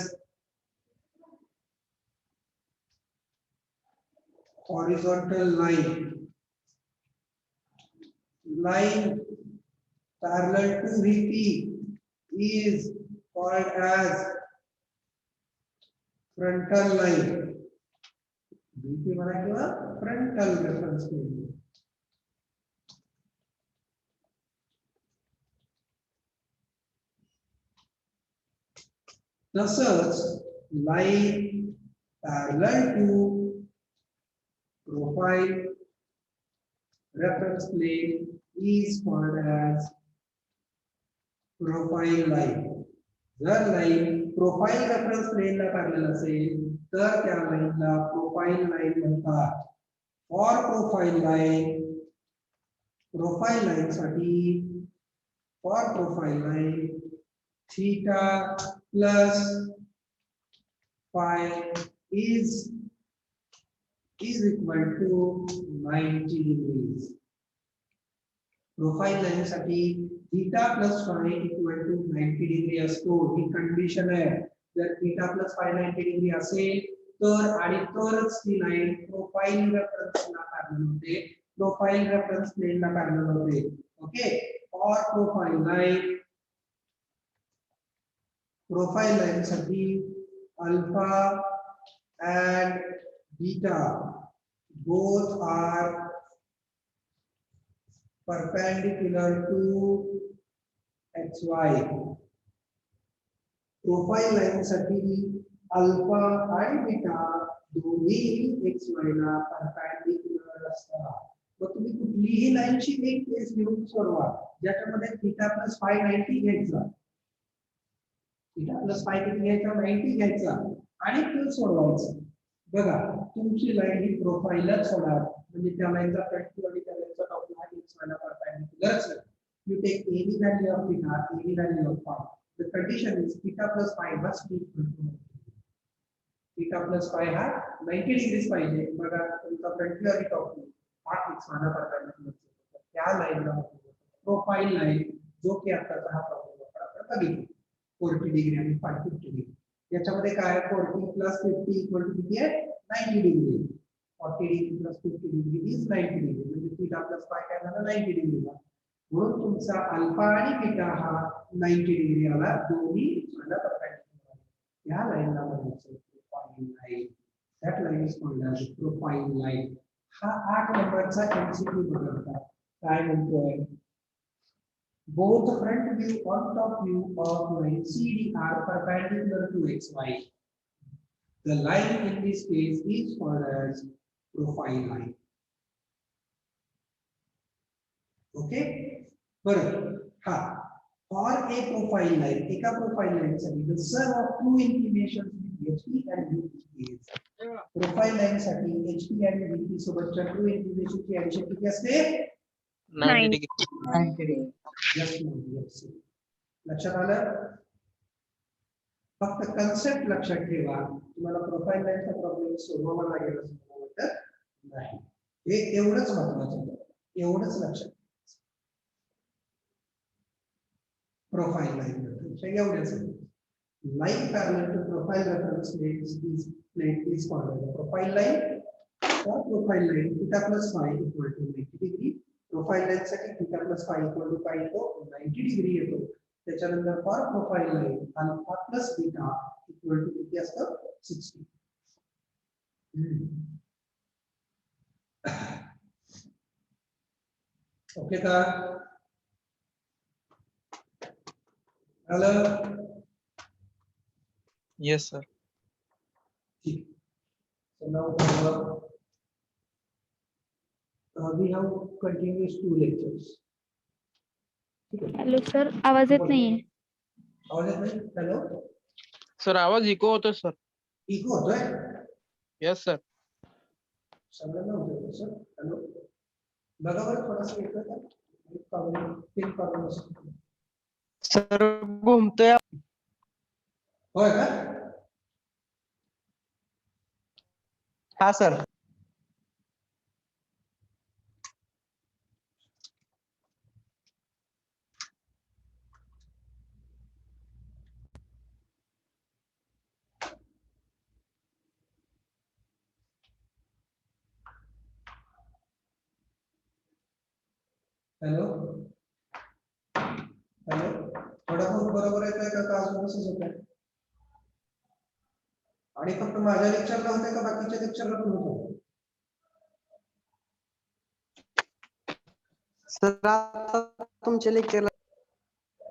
horizontal line. Line parallel to VP is called as frontal line. VP म्हणा किंवा frontal reference plane. तसंच line parallel to profile reference plane is called as profile line. जर line profile reference plane ला parallel असेल तर त्या लाइनला profile line म्हणतात. For profile line profile line साठी for profile line theta plus phi is equal to 90 degrees. Profile line साठी theta plus phi equal to 90 degree असतो, ही कंडिशन आहे. जर थीटा प्लस फाय 90 डिग्री असेल तर आणि तरच ती लाईन प्रोफाईल रेफरन्सला पॅरलल होते, प्रोफाईल रेफरन्स प्लेनला पॅरलल होते. ओके, फॉर प्रोफाईल लाईन साठी alpha and beta both are perpendicular to xy. Profile line साठी अल्फा आणि बीटा दोन्ही xy ला परपेंडिक्युलर असतात. मग तुम्ही कुठलीही लाईनची एक केस घेऊन सोडवा ज्याच्यामध्ये थीटा प्लस फाय 90 घ्यायचा, थीटा प्लस फाय किती घ्यायचा 90 घ्यायचा आणि ते सोडवायचं. बघा तुमची लाईन ही प्रोफाईलच होणार, म्हणजे त्या लाईनचा फ्रंट व्यू आणि त्या लाईनचा टॉप व्यू हा एक्स वाय ला परपेंडिक्युलर असेल. You take any value of theta, any value of phi. The condition is theta plus phi must be equal to 90. Theta plus phi हा 90 डिग्रीज पाहिजे. बघा तुमचा फ्रंट व्यू आणि top view हा X Y ला perpendicular असेल. त्या लाईनला प्रोफाईल लाईन, जो की आताचा हा प्रॉब्लेम आपण बघितला 40 डिग्री आणि 50 डिग्री. याच्यामध्ये काय 40 प्लस 50 इक्वल टू किती आहे 90 degree. 40 degree plus 50 degree is 90 degree, म्हणजे थीटा प्लस फाय काय झालं 90 डिग्री. म्हणून तुमचा अल्फा आणि बीटा हा 90 डिग्री आला, दोन्ही एक्सला परपेंडिक्युलर. या लाईनला म्हणायचं profile line. That line is called as profile line. हा 8 नंबरचा एमसीक्यू बघा काय म्हणतोय. Both front view and top view of line CD are perpendicular to XY. The line in this case is called as profile line. Okay? But for a profile line, eka profile line sati the sum of two inclinations with HP and VP is. Profile line sati HP and VP सोबतच्या two inclination ची addition किती असते 90 degree. लक्षात आलं. फक्त concept लक्षात ठेवा, तुम्हाला प्रोफाईल लाईनचा प्रॉब्लेम सोडवावा लागेल असं मला वाटत नाही. हे एवढंच महत्त्वाचं आहे, एवढंच लक्षात. प्रोफाईल लाईन एवढंच. Line parallel to profile reference plane is called profile line. For profile line theta plus phi equal to 90 degree. Profile line साठी theta plus phi equal to काय येतो 90 डिग्री येतो. त्याच्यानंतर for profile line alpha plus beta equal to किती असतं 60. Okay का आलं. Yes sir. ठीक. So now we have continuous 2 lectures. Hello sir, आवाज येत नाहीये. आवाज येत नाही. हॅलो सर आवाज इको होतो सर. इको होतोय. Yes sir. सगळ्यांना होतोय सर. हॅलो बघा बरं थोडंसं येतोय का. पिन प्रॉब्लेम असतो सर घुमतोय. होय का. हा सर. हॅलो हॅलो थोडा बहुत बरोबर येतोय का अजून तसंच होतंय. आणि फक्त माझ्या लेक्चरला होतंय का बाकीच्या लेक्चरला पण होतं. सर आता तुमच्या लेक्चरला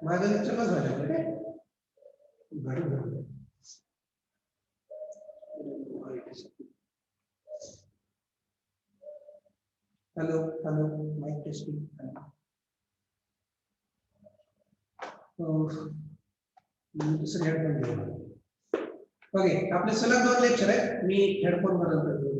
माझ्या लेक्चरला झालं काय. Hello hello mic testing. दुसरे हेडफोन घेऊ. ओके आपले सलग 2 लेक्चर आहेत. मी हेडफोन बदलतो.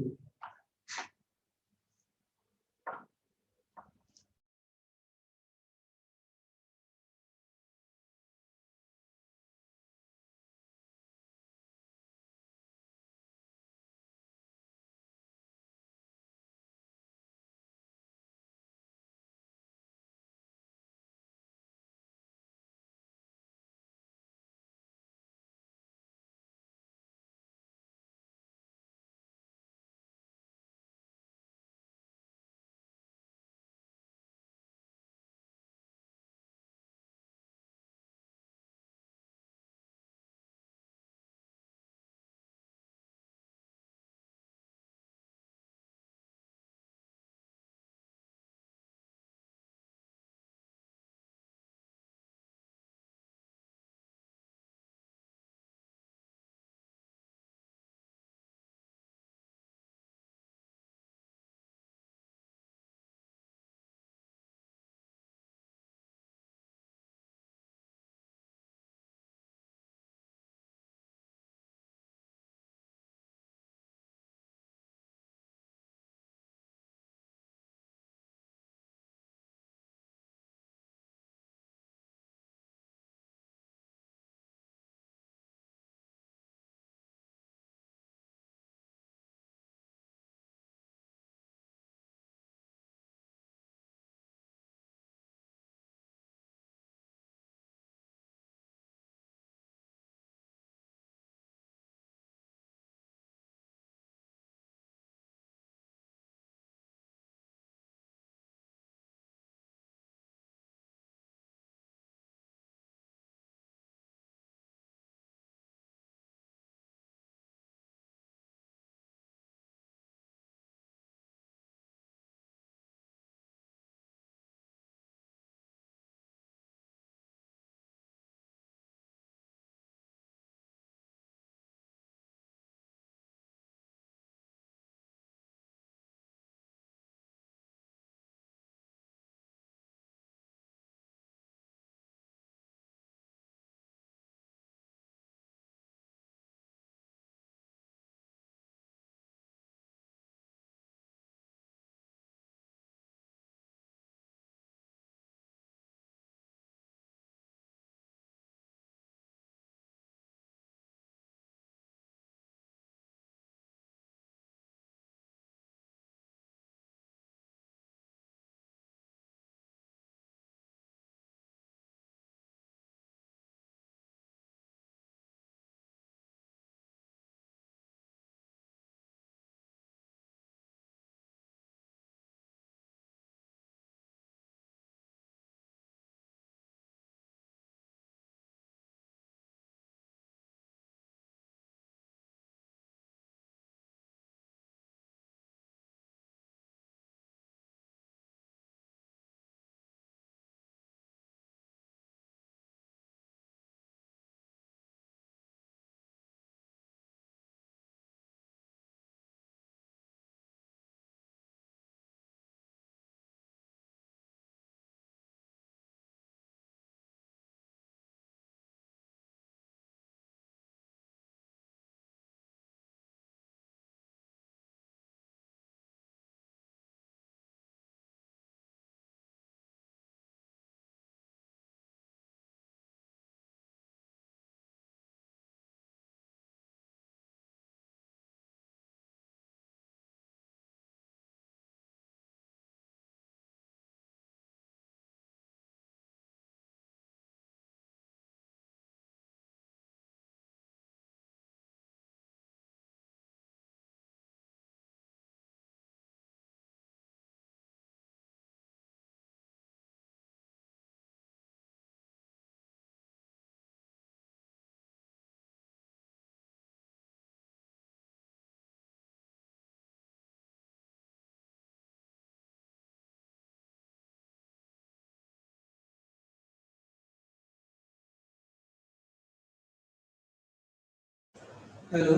Hello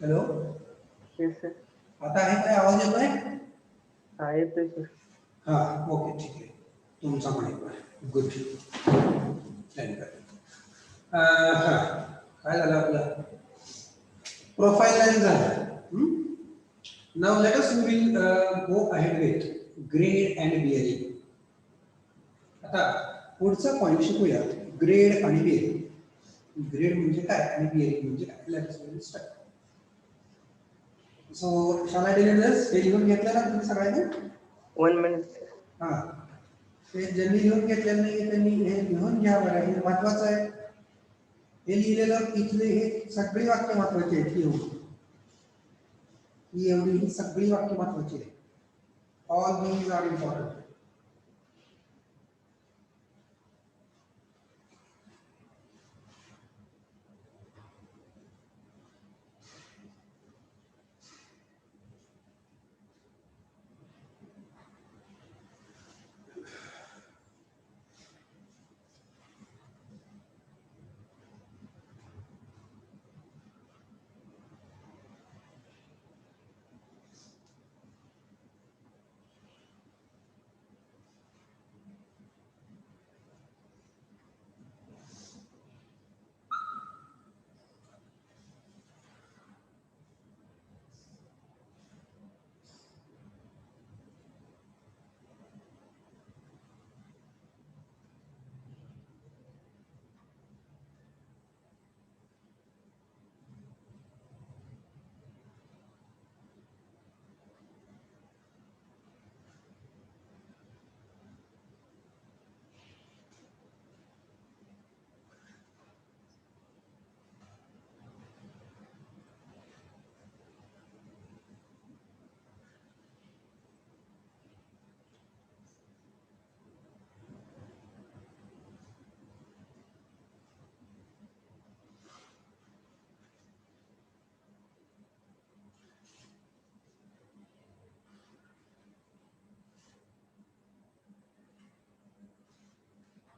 hello, yes sir. आता आहे काय, आवाज येतोय? हा येतोय सर. हा ओके ठीक आहे, तुमचा पण येतोय. गुड. हा काय झालं आपलं, प्रोफाइल लाईन झालं. Now let us will go ahead with grade and bearing. आता पुढचा पॉइंट शिकूया, ग्रेड आणि बिअरिंग. ग्रेड म्हणजे काय आणि बिअरिंग म्हणजे काय, let us will start. So shall I tell you this, हे लिहून घेतलं ना तुम्ही सगळ्यांनी? 1 मिनिट. हा, ते ज्यांनी लिहून घेतलेलं नाही त्यांनी हे लिहून घ्या बरं, हे महत्वाचं आहे. हे लिहिलेलं इथले हे सगळी वाक्य महत्वाची आहेत. ही एवढी ही सगळी वाक्य महत्वाची आहेत. All these are important.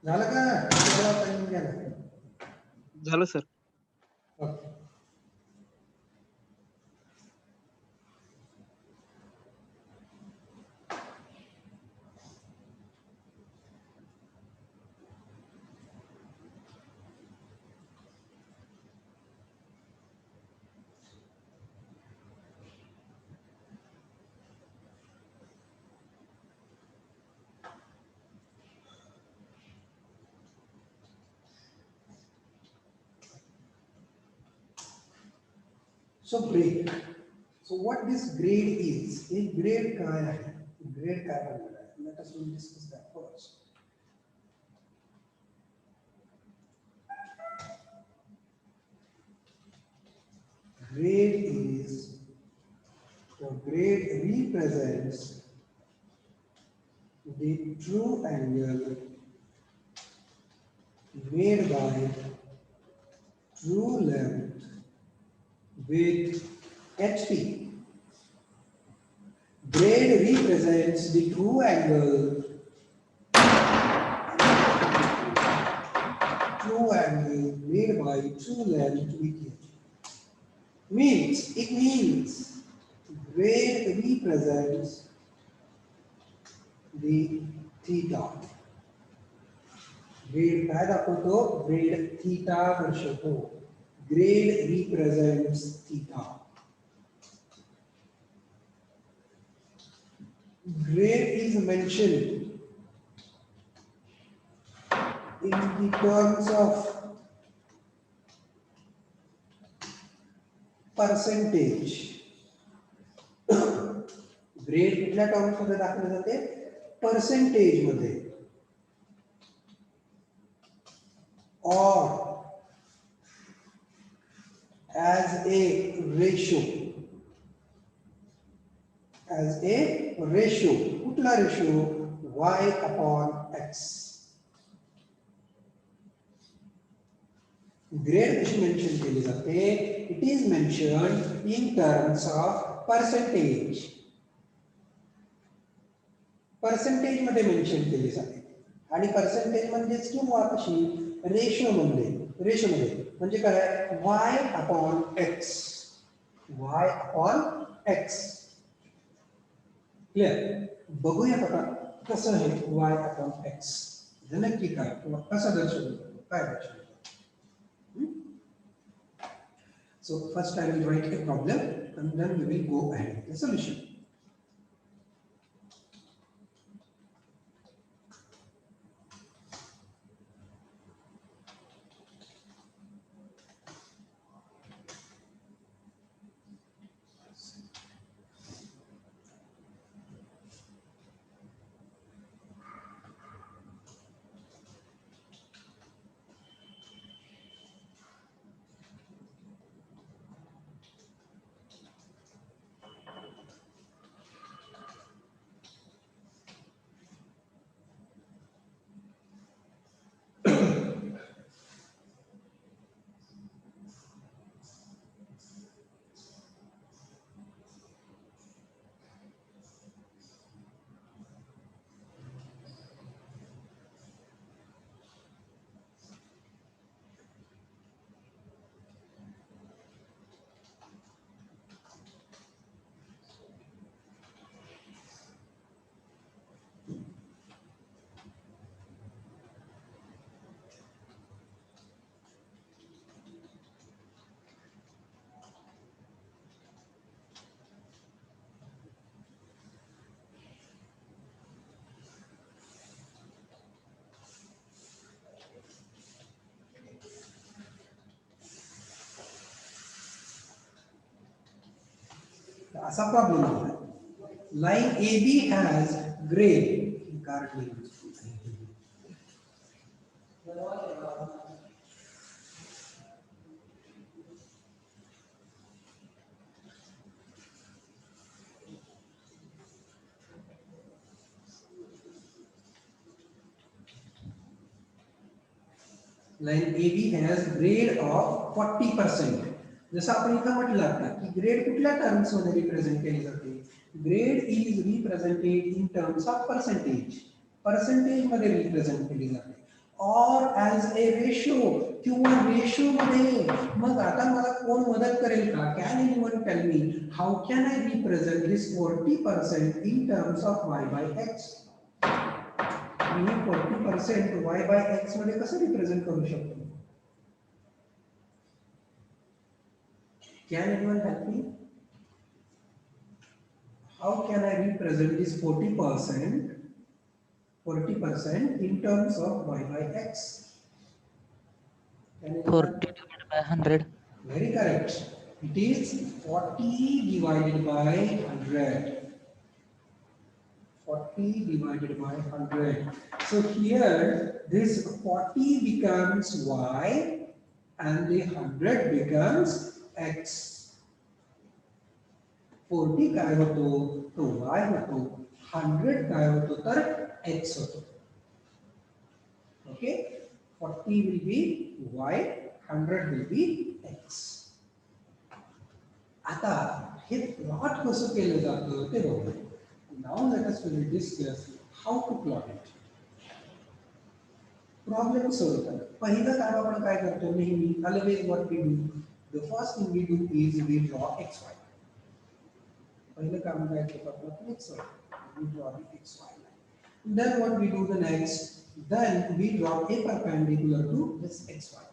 झालं का? झालं sir. Okay. So grade. So what this grade is? A grade काय आहे? Grade काय बनणार आहे? Let us discuss that first. Grade is, so grade represents the true angle made by true length with HP. Grade represents the true angle made by true length with HP. It means grade represents the theta. Grade काय दाखवतो? Grade theta दर्शवतो. Grade represents theta. Grade is mentioned in the terms of percentage. Grade कुठल्या terms मध्ये दाखवले जाते? Percentage मध्ये, or as a ratio. As a ratio. कुठला ratio? Y upon X. Grade कशी मेन्शन केली जाते? It is mentioned in terms of percentage. Percentage मध्ये मेन्शन केली जाते. आणि पर्सेंटेज म्हणजेच किंवा कशी? रेशो मध्ये. म्हणजे काय y upon x, y upon x. Clear. बघूया आता कसं आहे y अपॉन x. हे नक्की काय किंवा कसं दर्शवतो काय दर्शवतो. So first I will write a problem and then we will go ahead with the solution. असा प्रॉब्लेम आहे. Line AB has grade line AB has grade of 40%. जसं आपण इथं म्हटलं आता की ग्रेड कुठल्या टर्म्स मध्ये रिप्रेझेंट केली जाते. Grade is represented in terms of percentage. Percentage मध्ये रिप्रेझेंट केली जाते और ॲज ए रेशो किंवा रेशो मध्ये. मग आता मला कोण मदत करेल का. Can anyone tell me how can I represent this 40% in terms of y by x. मी 40% y बाय x मध्ये कसं रिप्रेझेंट करू शकतो. Can anyone help me? How can I represent this 40% in terms of y by x? 40 divided by 100. Very correct. It is 40 divided by 100. 40 divided by 100. So here this 40 becomes y and the 100 becomes x. 40 काय होतो तो y होतो. 100 काय होतो तर x होतो. Okay. 40 will be y, 100 will be x. आता हे प्लॉट कसं केलं जातं ते बघूया. Now let us discuss how to plot it. Problem solve करा. पहिलं काम आपण काय करतो नेहमी always what we do. The first thing we do is we draw xy. पहिलं काम काय करतो आपण xy. We draw the xy line. Then what we do the next? Then we draw a perpendicular to this xy.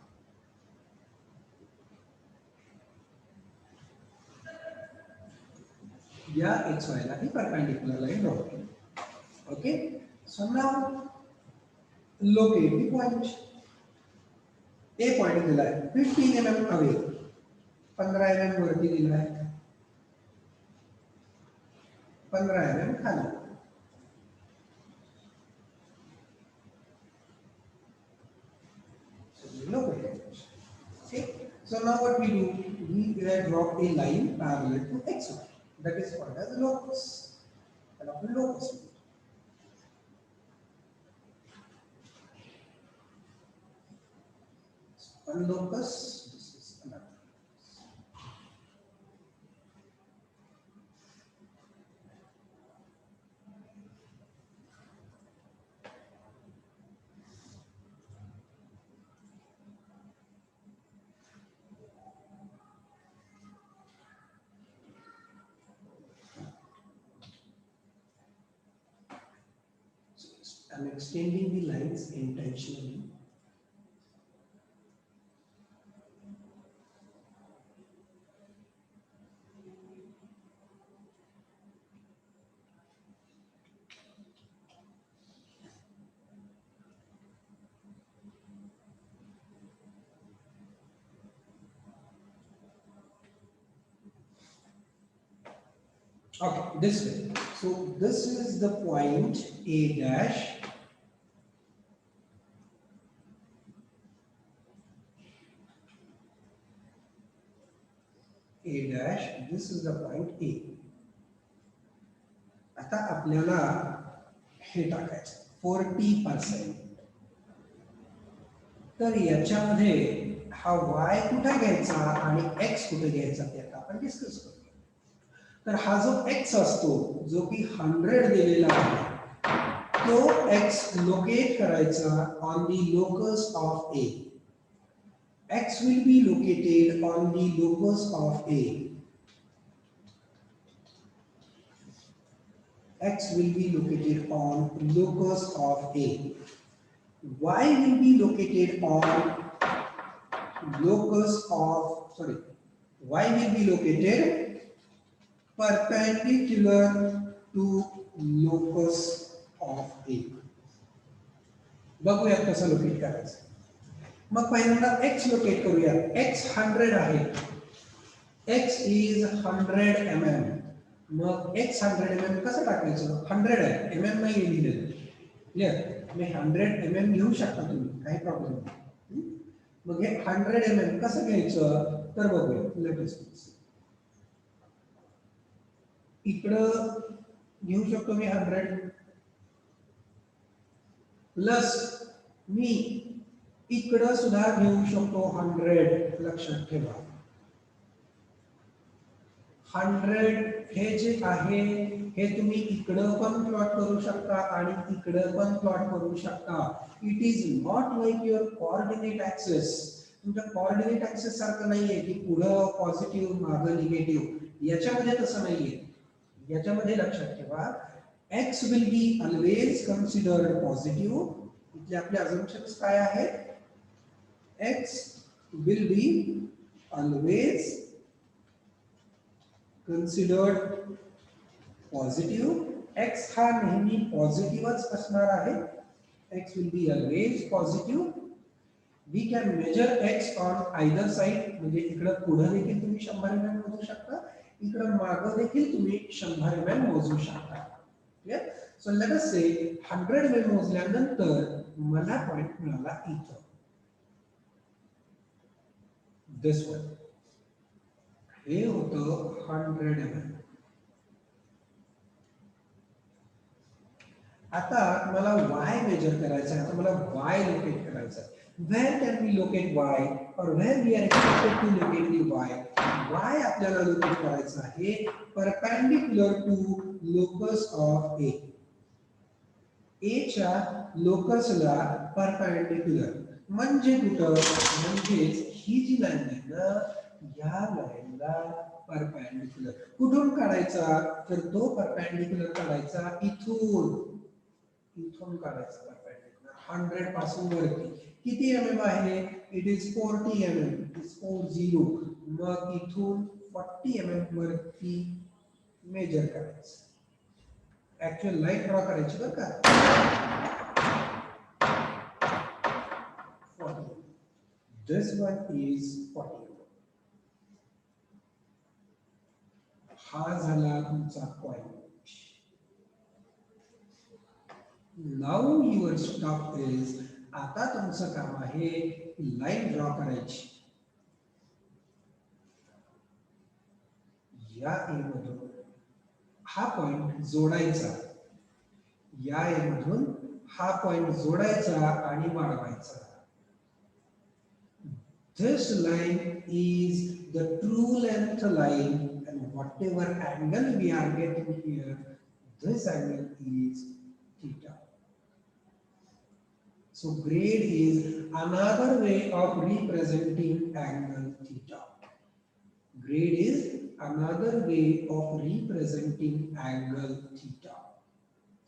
या xy ला ही perpendicular line draw केली. Okay. So now locate the point. A point दिलाय 15 mm away. 15 mm वरती दिलाय. 15 mm खाली. So we locate it. Okay. So now what we do? We draw a line parallel to xy. That is called as locus. And of locus. One locus. This is another. I'm extending the lines intentionally. Okay, this way. So this is the point A dash. A dash, this is the point A. आता आपल्याला हे टाकायचं 40%. तर याच्यामध्ये हा y कुठे घ्यायचा आणि x कुठे घ्यायचा ते आता आपण डिस्कस करू. तर हा जो x असतो जो की 100 दिलेला आहे तो x लोकेट करायचा on the locus of A. X will be located on the locus of A. X will be located on locus of A. Y will be located on locus of, sorry, Y will be located perpendicular to locus of A. बघूया कसं locate करायचं. मग पहिल्यांदा x locate करूया. x 100 आहे. x is 100 mm. मग x 100 mm कसं टाकायचं? 100 आहे, mm नाही लिहिलेलं. क्लियर? मी 100 mm घेऊ शकता तुम्ही, काही प्रॉब्लेम नाही. मग हे 100 mm कसं घ्यायचं तर बघूया. लेट्स इकडं घेऊ शकतो मी 100 प्लस मी इकडं सुद्धा घेऊ शकतो 100. लक्षात ठेवा 100 हे जे आहे हे तुम्ही इकडं पण प्लॉट करू शकता आणि इकडं पण प्लॉट करू शकता. It is not like your coordinate axis. तुमच्या कोऑर्डिनेट ऍक्सिस सारखं नाहीये की पुढं पॉझिटिव्ह मागं निगेटिव्ह. याच्यामध्ये तसं नाहीये. याच्यामध्ये लक्षात ठेवा x will be always considered positive. इथले आपले अझम्पशन्स काय आहेत? X will be always considered positive. X हा नेहमी पॉझिटिव्हच असणार आहे. X will be always positive. We can measure X on either side. म्हणजे इकडं पुढे देखील तुम्ही 100 mm मोजू शकता, इकडं मागं देखील तुम्ही 100 mm मोजू शकता. क्लियर? सो लेट अस से 100 mm मोजल्यानंतर मला पॉइंट मिळाला इथं. This one. हे होतं 100 mm. आता मला y मेजर करायचा आहे. आता मला y लोकेट करायचा आहे. Where can we locate y or where we are expected to locate the y? y आपल्याला लोकेट करायचा आहे perpendicular to locus of A. A च्या लोकसला परपेंडिक्युलर म्हणजे कुठं? म्हणजेच ही जी लाईन आहे ना या लाईनला परपेंडिक्युलर. कुठून काढायचा तर तो परपेंडिक्युलर काढायचा इथून. इथून काढायचा परपेंडिक्युलर 100 पासून वरती. किती mm आहे? It is 40 mm. It is 40. मग इथून 40 mm वरती मेजर करायचं. ऍक्च्युअल लाईन ड्रॉ करायची बरं का. 40. This one is 40. हा झाला तुमचा point. Now your stop is, आता तुमचं काम आहे लाईन ड्रॉ करायची. या ए मधून हा पॉइंट जोडायचा, या ए मधून हा पॉइंट जोडायचा आणि वाढवायचा. This line is the true length line, and whatever angle we are getting here, this angle is theta. So grade is another way of representing angle theta. Grade is another way of representing angle theta.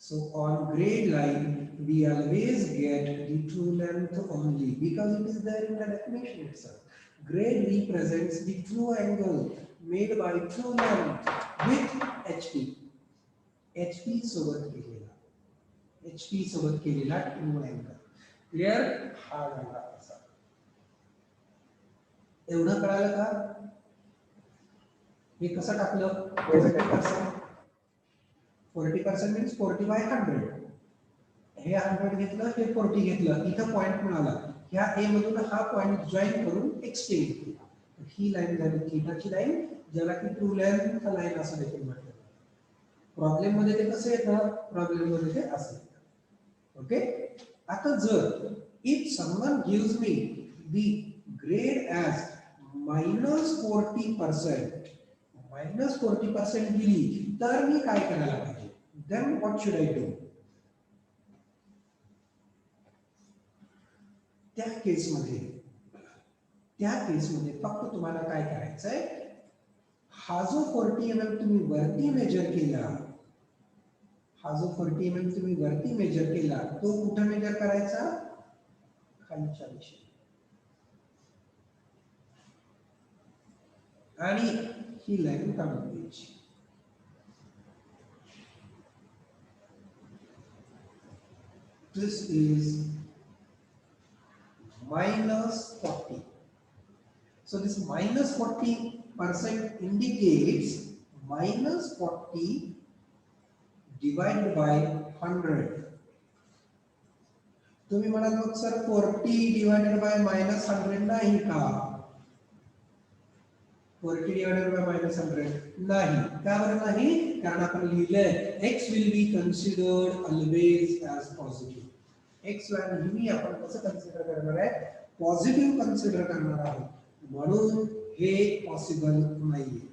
So on grade line, we always get the true length only because it is there in the definition itself. Grade represents the true angle made by true length with HP. HP सोबत केलेला true angle. Clear? हा झाला असा. एवढं कळालं का? हे कसं टाकलं? 40% means 40 by 100. हे 100 घेतलं, हे 40 घेतलं, इथं पॉइंट मिळाला. ह्या ए मधून हा पॉइंट जॉईन करून एक्सटेंड केला. ही लाईन झाली थीटाची लाईन, ज्याला की ट्रू लेंथ लाईन असं देखील म्हटलं. प्रॉब्लेम मध्ये ते कसं येतं? प्रॉब्लेम मध्ये ते असं येतं. ओके. आता जर if someone gives me the grade as -40% दिली तर मी काय करायला पाहिजे? Then what should I do? त्या केसमध्ये फक्त तुम्हाला काय करायचंय? हा जो 40 mm तुम्ही वरती मेजर केला, तो कुठे मेजर करायचा? खालच्या दिशेने. आणि ही लाईन काढून द्यायची. This is -40. So this -40% indicates -40 divided by 100. तुम्ही म्हणाल मग सर 40 divided by -100 नाही का? 40 divided by -100 नाही. का बरं नाही? कारण आपण लिहिलंय x will be considered always as positive. x ला नेहमी आपण कसं कन्सिडर करणार आहे? पॉझिटिव्ह कन्सिडर करणार आहोत. म्हणून हे पॉसिबल नाहीये.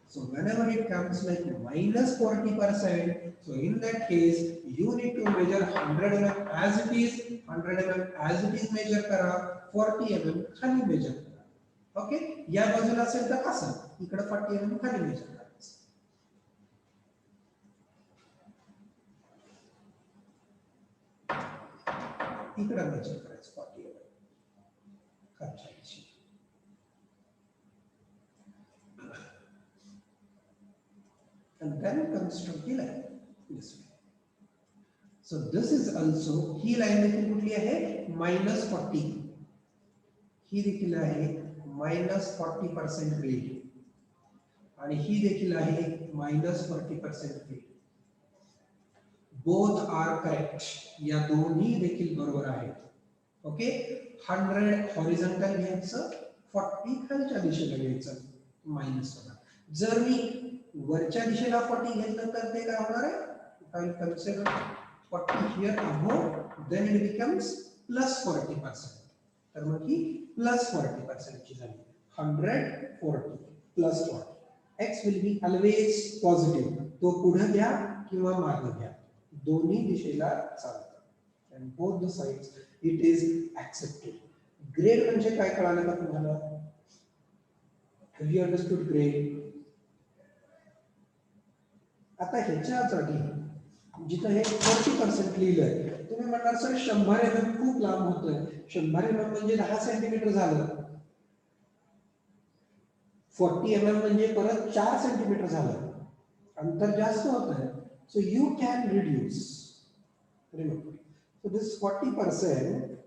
So whenever it comes like -40%, so in that case you need to measure 100 mm as it is, 100 mm as it is measure करा, 40 mm खाली measure करा. ओके. या बाजूला असेल तर असं, इकडे 40 mm खाली मेजर करायचं. इकडे मेजर करायचं 40 mm खालच्या दिशेने. And then construct the line this way. So this is also, he line देखील कुठली आहे? -40. ही देखील आहे -40% ग्रेड आणि ही देखील आहे -40% ग्रेड. Both R correct. या दोन्ही देखील बरोबर आहेत. ओके. 100 हॉरिझॉन्टल घ्यायचं, 40 खालच्या दिशेला घ्यायचं, मायनस होणार. जर मी वरच्या दिशेला 40 घेतलं तर ते काय होणार आहे? I will consider 40 here above, then it becomes +40%. तर मग ही +40% ची झाली. 100 40 +40. x will be always positive. तो पुढे घ्या किंवा मागे घ्या, दोन्ही दिशेला चालतं. And both the sides it is accepted. Grade म्हणजे काय कळालं का तुम्हाला? Have you understood grade? आता ह्याच्या जागी जिथं हे 40% लिहिलंय, तुम्ही म्हणणार सर 100 mm खूप लांब होतोय. 100 mm म्हणजे 10 सेंटीमीटर झालं. 40 mm म्हणजे परत 4 सेंटीमीटर झालं. अंतर जास्त होतंय. So you can reduce. Remember. So this 40%,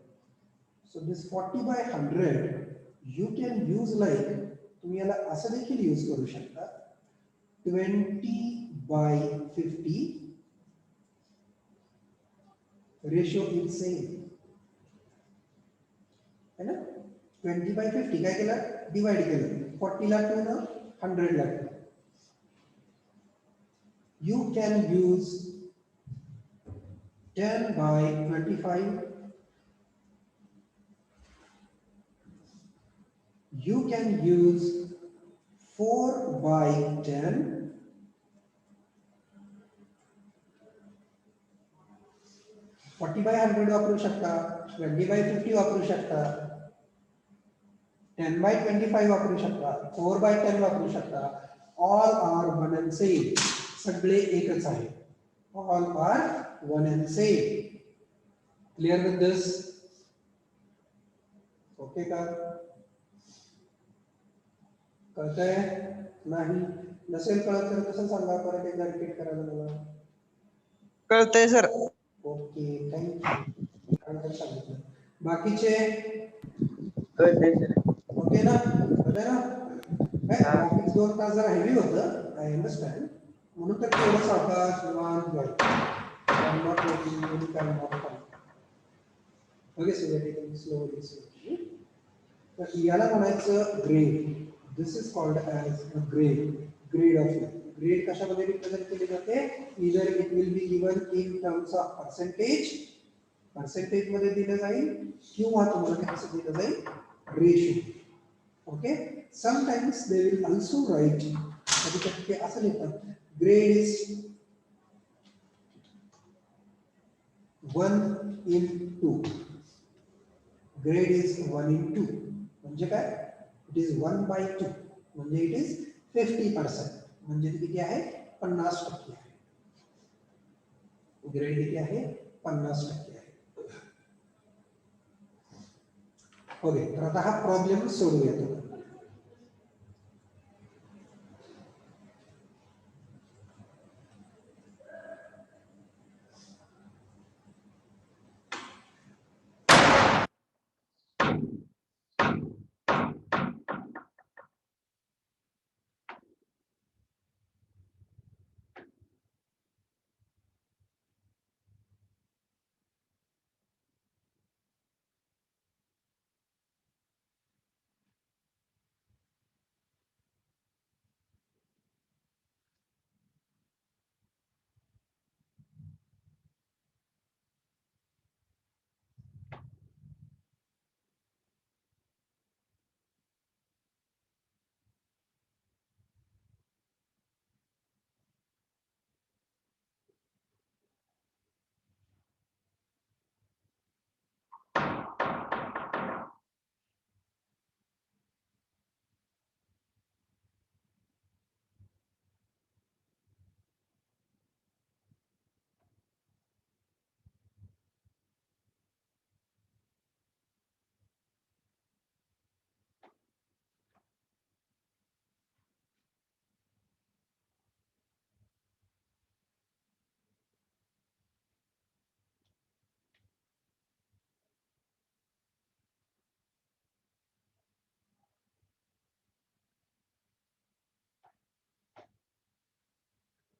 so this 40 by 100, you can use like, तुम्ही याला असं देखील यूज करू शकता, 20 by 50. रेशियो इज सेम है ना. 20 by 50 काय केलं? डिवाइड केलं. 40 ला 2 ना 100 ला 2. You can use 10 by 25. You can use 4 by 10. 40 by 100 वापरू शकता, 20 by 50 वापरू शकता, 10 by 25 वापरू शकता, 4 by 10 वापरू शकता. All are one and same. सगळे एकच आहे. All are one and same. Clear with this? Okay का? कळतंय? नाही नसेल कळत तर कसं सांगा परत एकदा रिपीट करायला मला. कळतंय सर. Okay thank you. काय सांगितलं बाकीचे कळतंय सर. ओके ना कळतंय ना. ऑफिस 2 तास जरा हेवी होतं आय अंडरस्टँड म्हणून तर थोडं सावकाश निवांत ओके स्लोली स्लोली. तर याला म्हणायचं grade. This is called as a grade. Grade of life. Grade कशामध्ये रिप्रेझेंट केले जाते. इधर it will be given in terms of percentage. Percentage मध्ये दिलं जाईल किंवा तुम्हाला कसं दिलं जाईल ratio. Okay sometimes they will also write कधी कधी ते असं लिहितात ग्रेड इज 1/2. ग्रेड इज 1/2 म्हणजे काय. इट इज 1/2 म्हणजे इट इज 50%. म्हणजे किती आहे 50% आहे. ग्रेड किती आहे 50% आहे. ओके तर आता हा problem सोडूया.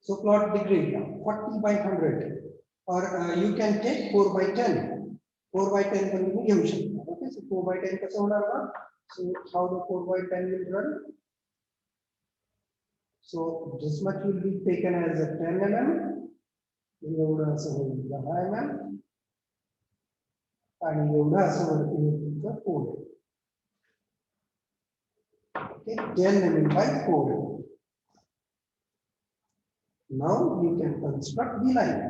So plot the grade 40/100 or you can take 4/10. 4/10 पण तुम्ही घेऊ शकता. Okay, so 4/10 कसं होणार ना. So how the 4/10 will run. So this much will be taken as a 10 mm. एवढं असं होईल 10 mm आणि एवढं असं वरती होईल तुमचं 4. Okay, 10 mm by 4. Now you can construct the line.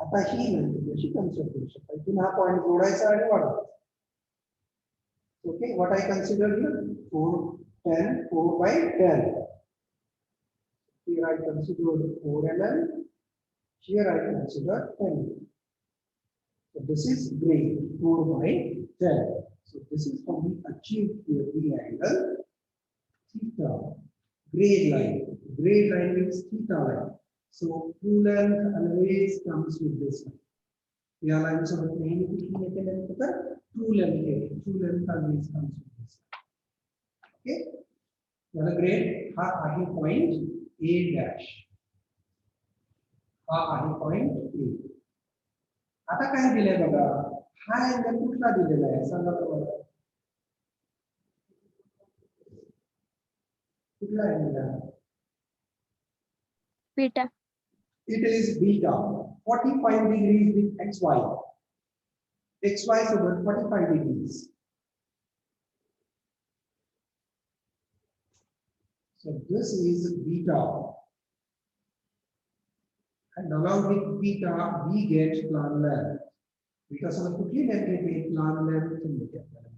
आता ही लाईन कशी कन्स्ट्रक्ट करू शकता. इथून हा पॉइंट जोडायचा आणि वाढवायचा. Okay what I consider here 4/10 4/10. Here I consider 4 mm. Here I consider 10 mm. So this is grade 4/10. So this is how we achieve here the angle theta. Grade line. Grade line means theta line. So true length always comes with this line. या line सोबत नेहमी कुठली येते length तर true length येते. True length always comes with this line. Okay. याला grade हा आहे point A dash. हा आहे point A. आता काय दिलंय बघा. हा अँगल कुठला दिलेला आहे सांगा बरं. कुठला अँगल आहे. Beta. It is beta 45 degrees with xy. xy सोबत 45 degrees. So this is beta. And along with beta we get plan length. Beta सोबत कुठली length येते plan length मिळते आपल्याला.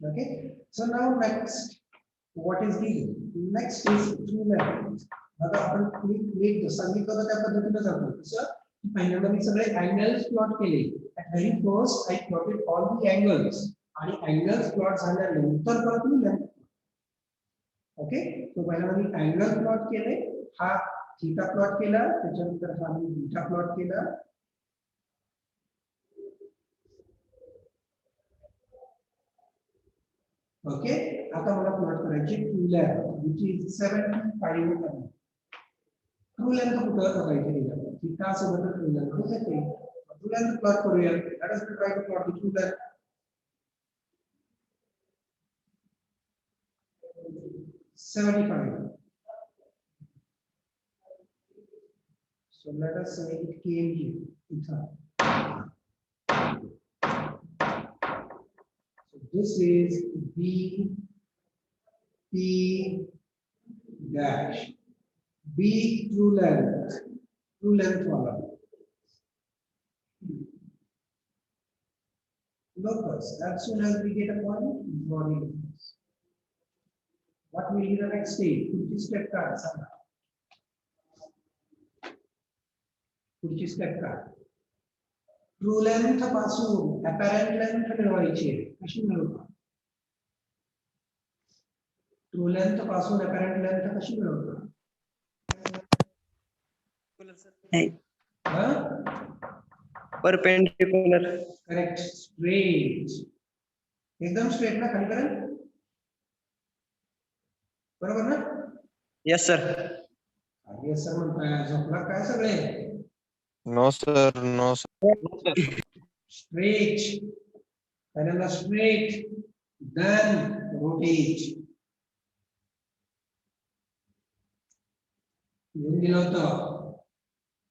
Okay. So now next what is the next is true length. आता आपण नीट सांगितलं तर त्या पद्धतीने जातो कसं की पहिल्यांदा मी सगळे अँगल्स प्लॉट केले very first I plotted all the angles आणि अँगल्स प्लॉट झाल्यानंतर परत मी लेंथ ओके तो पहिल्यांदा मी अँगल प्लॉट केले हा थीटा प्लॉट केला त्याच्यानंतर हा मी बीटा प्लॉट केला ओके आता मला प्लॉट करायची true length which is 75 mm true length कुठं करायची थीटा सोबत ट्रू लेंथ कुठे येते ट्रू लेंथ प्लॉट करूया let us try to plot the true length 75 so let us say it came here so this is B P dash B true length wala locus as soon as we get a point draw the locus what will be the next stage पुढची step काय सांगा पुढची step काय true length पासून अपॅरेंट length मिळवायची कशी मिळवता true length पासून अपॅरेंट लेंथ कशी मिळवता परपेंडिक्युलर करेक्ट स्ट्रेट एकदम स्ट्रेट ना खाली पर्यंत बरोबर ना यस सर येस सर म्हणताय झोपला काय सगळे no sir no sir straight पहिल्यांदा स्ट्रेट देन रोटेट लिहून दिलं होतं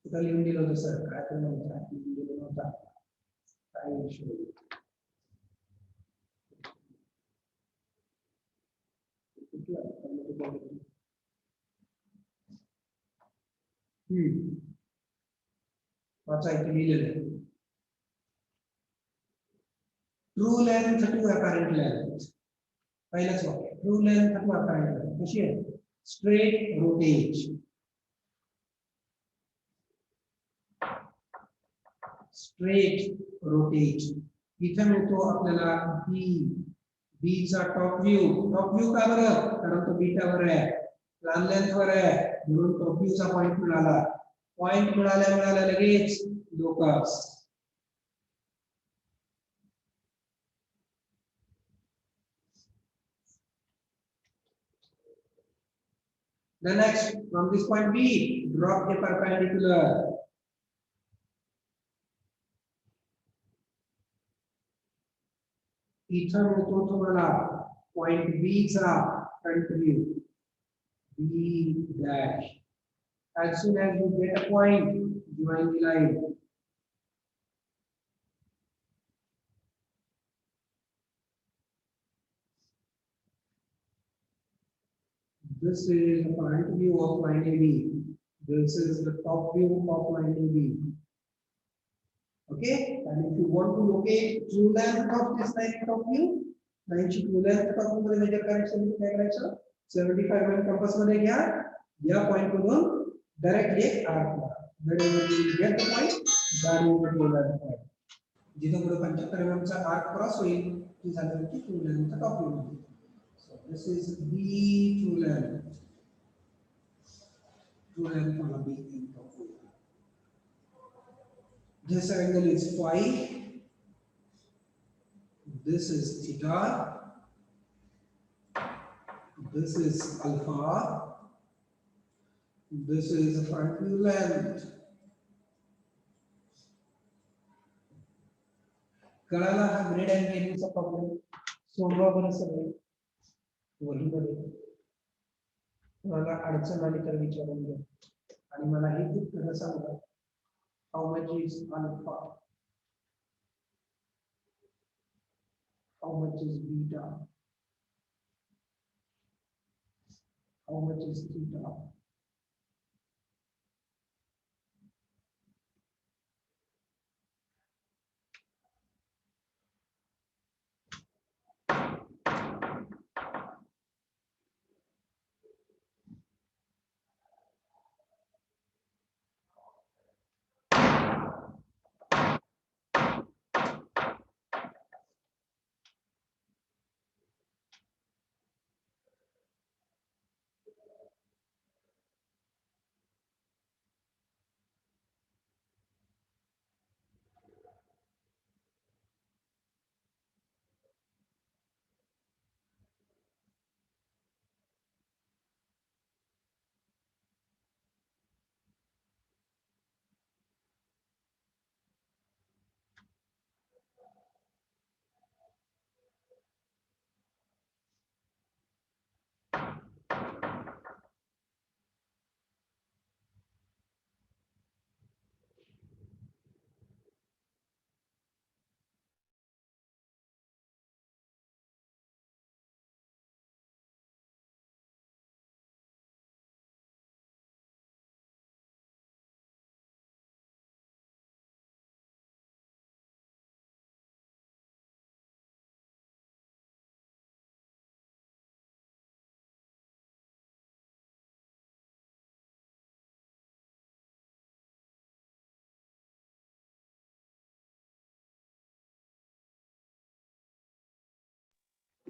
कुठं लिहून दिलं होतं सर काय तर म्हणतात लिहून दिलं नव्हतं काय इश्यू वाचा इथे लिहिलेलं ट्रू लेंथ टू अपॅरेंट लेंथ पहिलंच वाक्य ट्रू लेंथ टू अपॅरेंट लेंथ कशी आहे स्ट्रेट रोटेट स्ट्रेट रोटेट इथे मिळतो आपल्याला बी बी चा टॉप व्ह्यू का बरं कारण तो बीटावर आहे प्लॅन लेंथ वर आहे म्हणून टॉप व्ह्यू चा पॉइंट मिळाला पॉइंट मिळाल्या लगेच locus the next from this point B drop the perpendicular इथं मिळतो तुम्हाला पॉइंट B चा front view B dash as soon as you get a point join the line this is the front view of line AB this is the top view of line AB okay and if you want to locate true length of this line top view line ची true length top view मध्ये major करायचं काय करायचं 75 mm compass मध्ये घ्या या point मधून directly एक आर्क मारा wherever you get the point that is the true length point जिथं पुढे 75 mm चा आर्क क्रॉस होईल ती झाली की true length top view मध्ये so this is B true length on B in top view this angle is phi this is theta this is alpha this is the front view length कळाला हा grade and व्हॅल्यूचा problem सोडवा बरं सगळे वही मध्ये मला अडचण आली तर विचारून घ्या आणि मला हे खूप खरं सांगा how much is alpha how much is beta how much is theta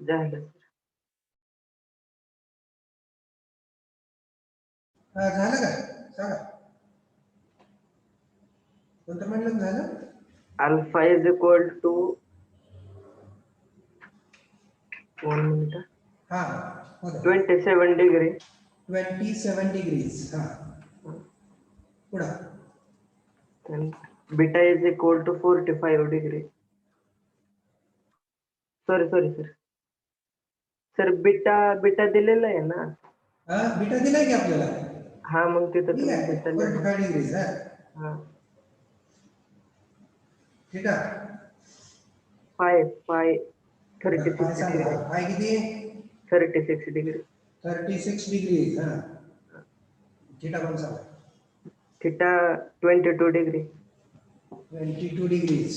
झालं. झालं का सांगा कोणतं म्हणलं झालं. Alpha is equal to 1 minute हा होतं 27 डिग्री 27 डिग्रीज हा पुढं beta is equal to 45 degree. Sorry sir beta दिलेला आहे ना. हा बीटा दिलाय की आपल्याला. हा मग तिथं ठीक तुम्ही आहे बीटा लिहा. 45 डिग्रीज हा हा ठीक आहे पाय काय 36 सांगा डिग्री काय किती 36 डिग्री 36 डिग्रीज हा थीटा पण सांगा. Theta 22 degree 22 degrees.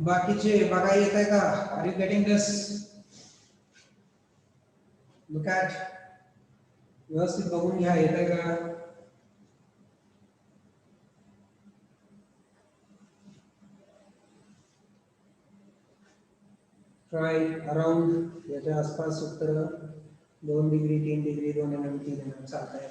बाकीचे बघा येत आहे का. Are you getting this. Look at व्यवस्थित बघून घ्या येत आहे का. ट्राय अराउंड याच्या आसपास उत्तर 2 डिग्री 3 डिग्री 2 mm 3 mm चालत आहे.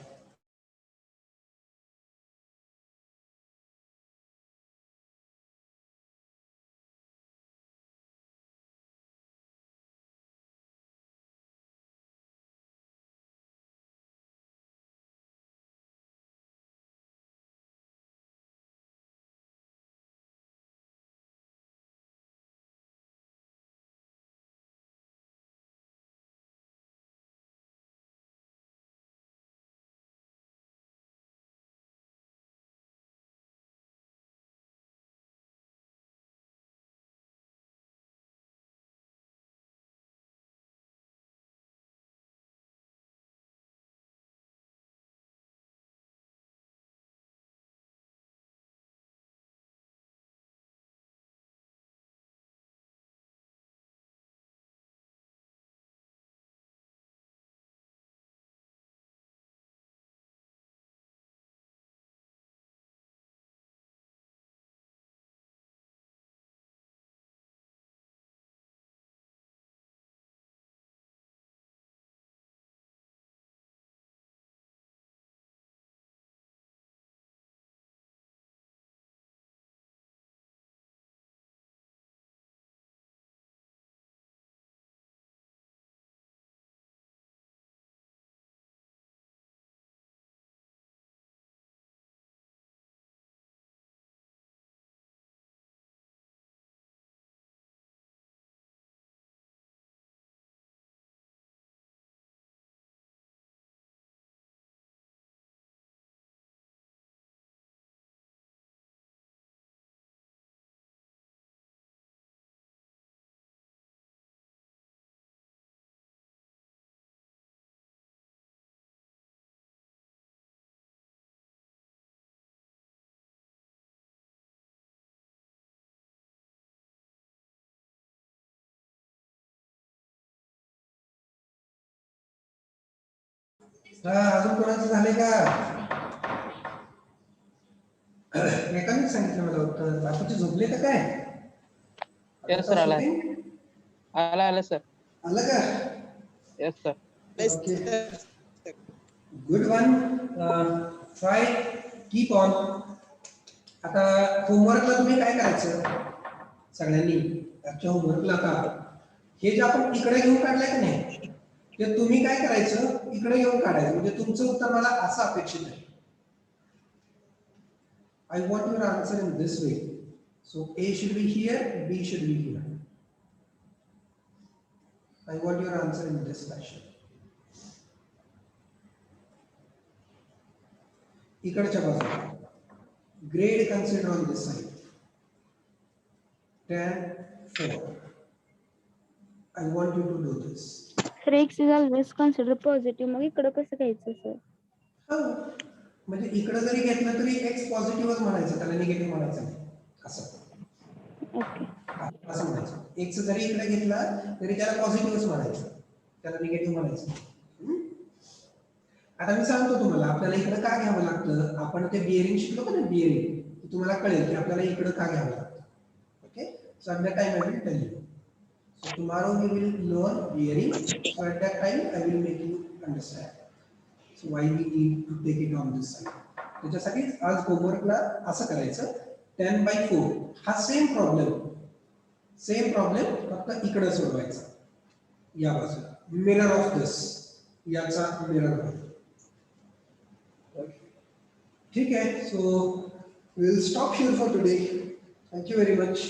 अजून कोणाचं झालंय का. एकानेच सांगितलं मला उत्तर. बाकीचे झोपले का काय. येस सर आला आला सर. आलं का. Yes sir. Good one. Try keep on. आता होमवर्कला तुम्ही काय करायचं सगळ्यांनी. आजच्या होमवर्कला आता हे जे आपण इकडे घेऊन काढलंय की नाही ते तुम्ही काय करायचं इकडे घेऊन काढायचं. म्हणजे तुमचं उत्तर मला असं अपेक्षित आहे. I want your answer in this way. So A should be here, B should be here. I want your answer in this fashion. इकडच्या बाजूला grade consider on this side. 10, 4. I want you to do this. Sir x is always consider positive. मग इकडं कसं घ्यायचं sir. म्हणजे इकडे जरी घेतलं तरी x पॉझिटिव्हच म्हणायचं त्याला निगेटिव्ह म्हणायचं नाही असं. ओके असं म्हणायचं. x जरी इकडे घेतला तरी त्याला पॉझिटिव्हच म्हणायचं त्याला निगेटिव्ह म्हणायचं. आता मी सांगतो तुम्हाला आपल्याला इकडे का घ्यावं लागतं. आपण ते बिअरिंग शिकलो का ना, बिअरिंग, तुम्हाला कळेल की आपल्याला इकडे का घ्यावं लागतं. Okay, so at that time I will tell you. So tomorrow we will learn bearing. So at that time I will make you understand. So why we need to take it on this side. त्याच्यासाठी आज होमवर्कला असं करायचं 10/4 हा same problem फक्त इकडे सोडवायचा. या बाजूला मिरर ऑफ दिस, याचा मिरर होईल. ठीक आहे. So we will stop here for today. Thank you very much.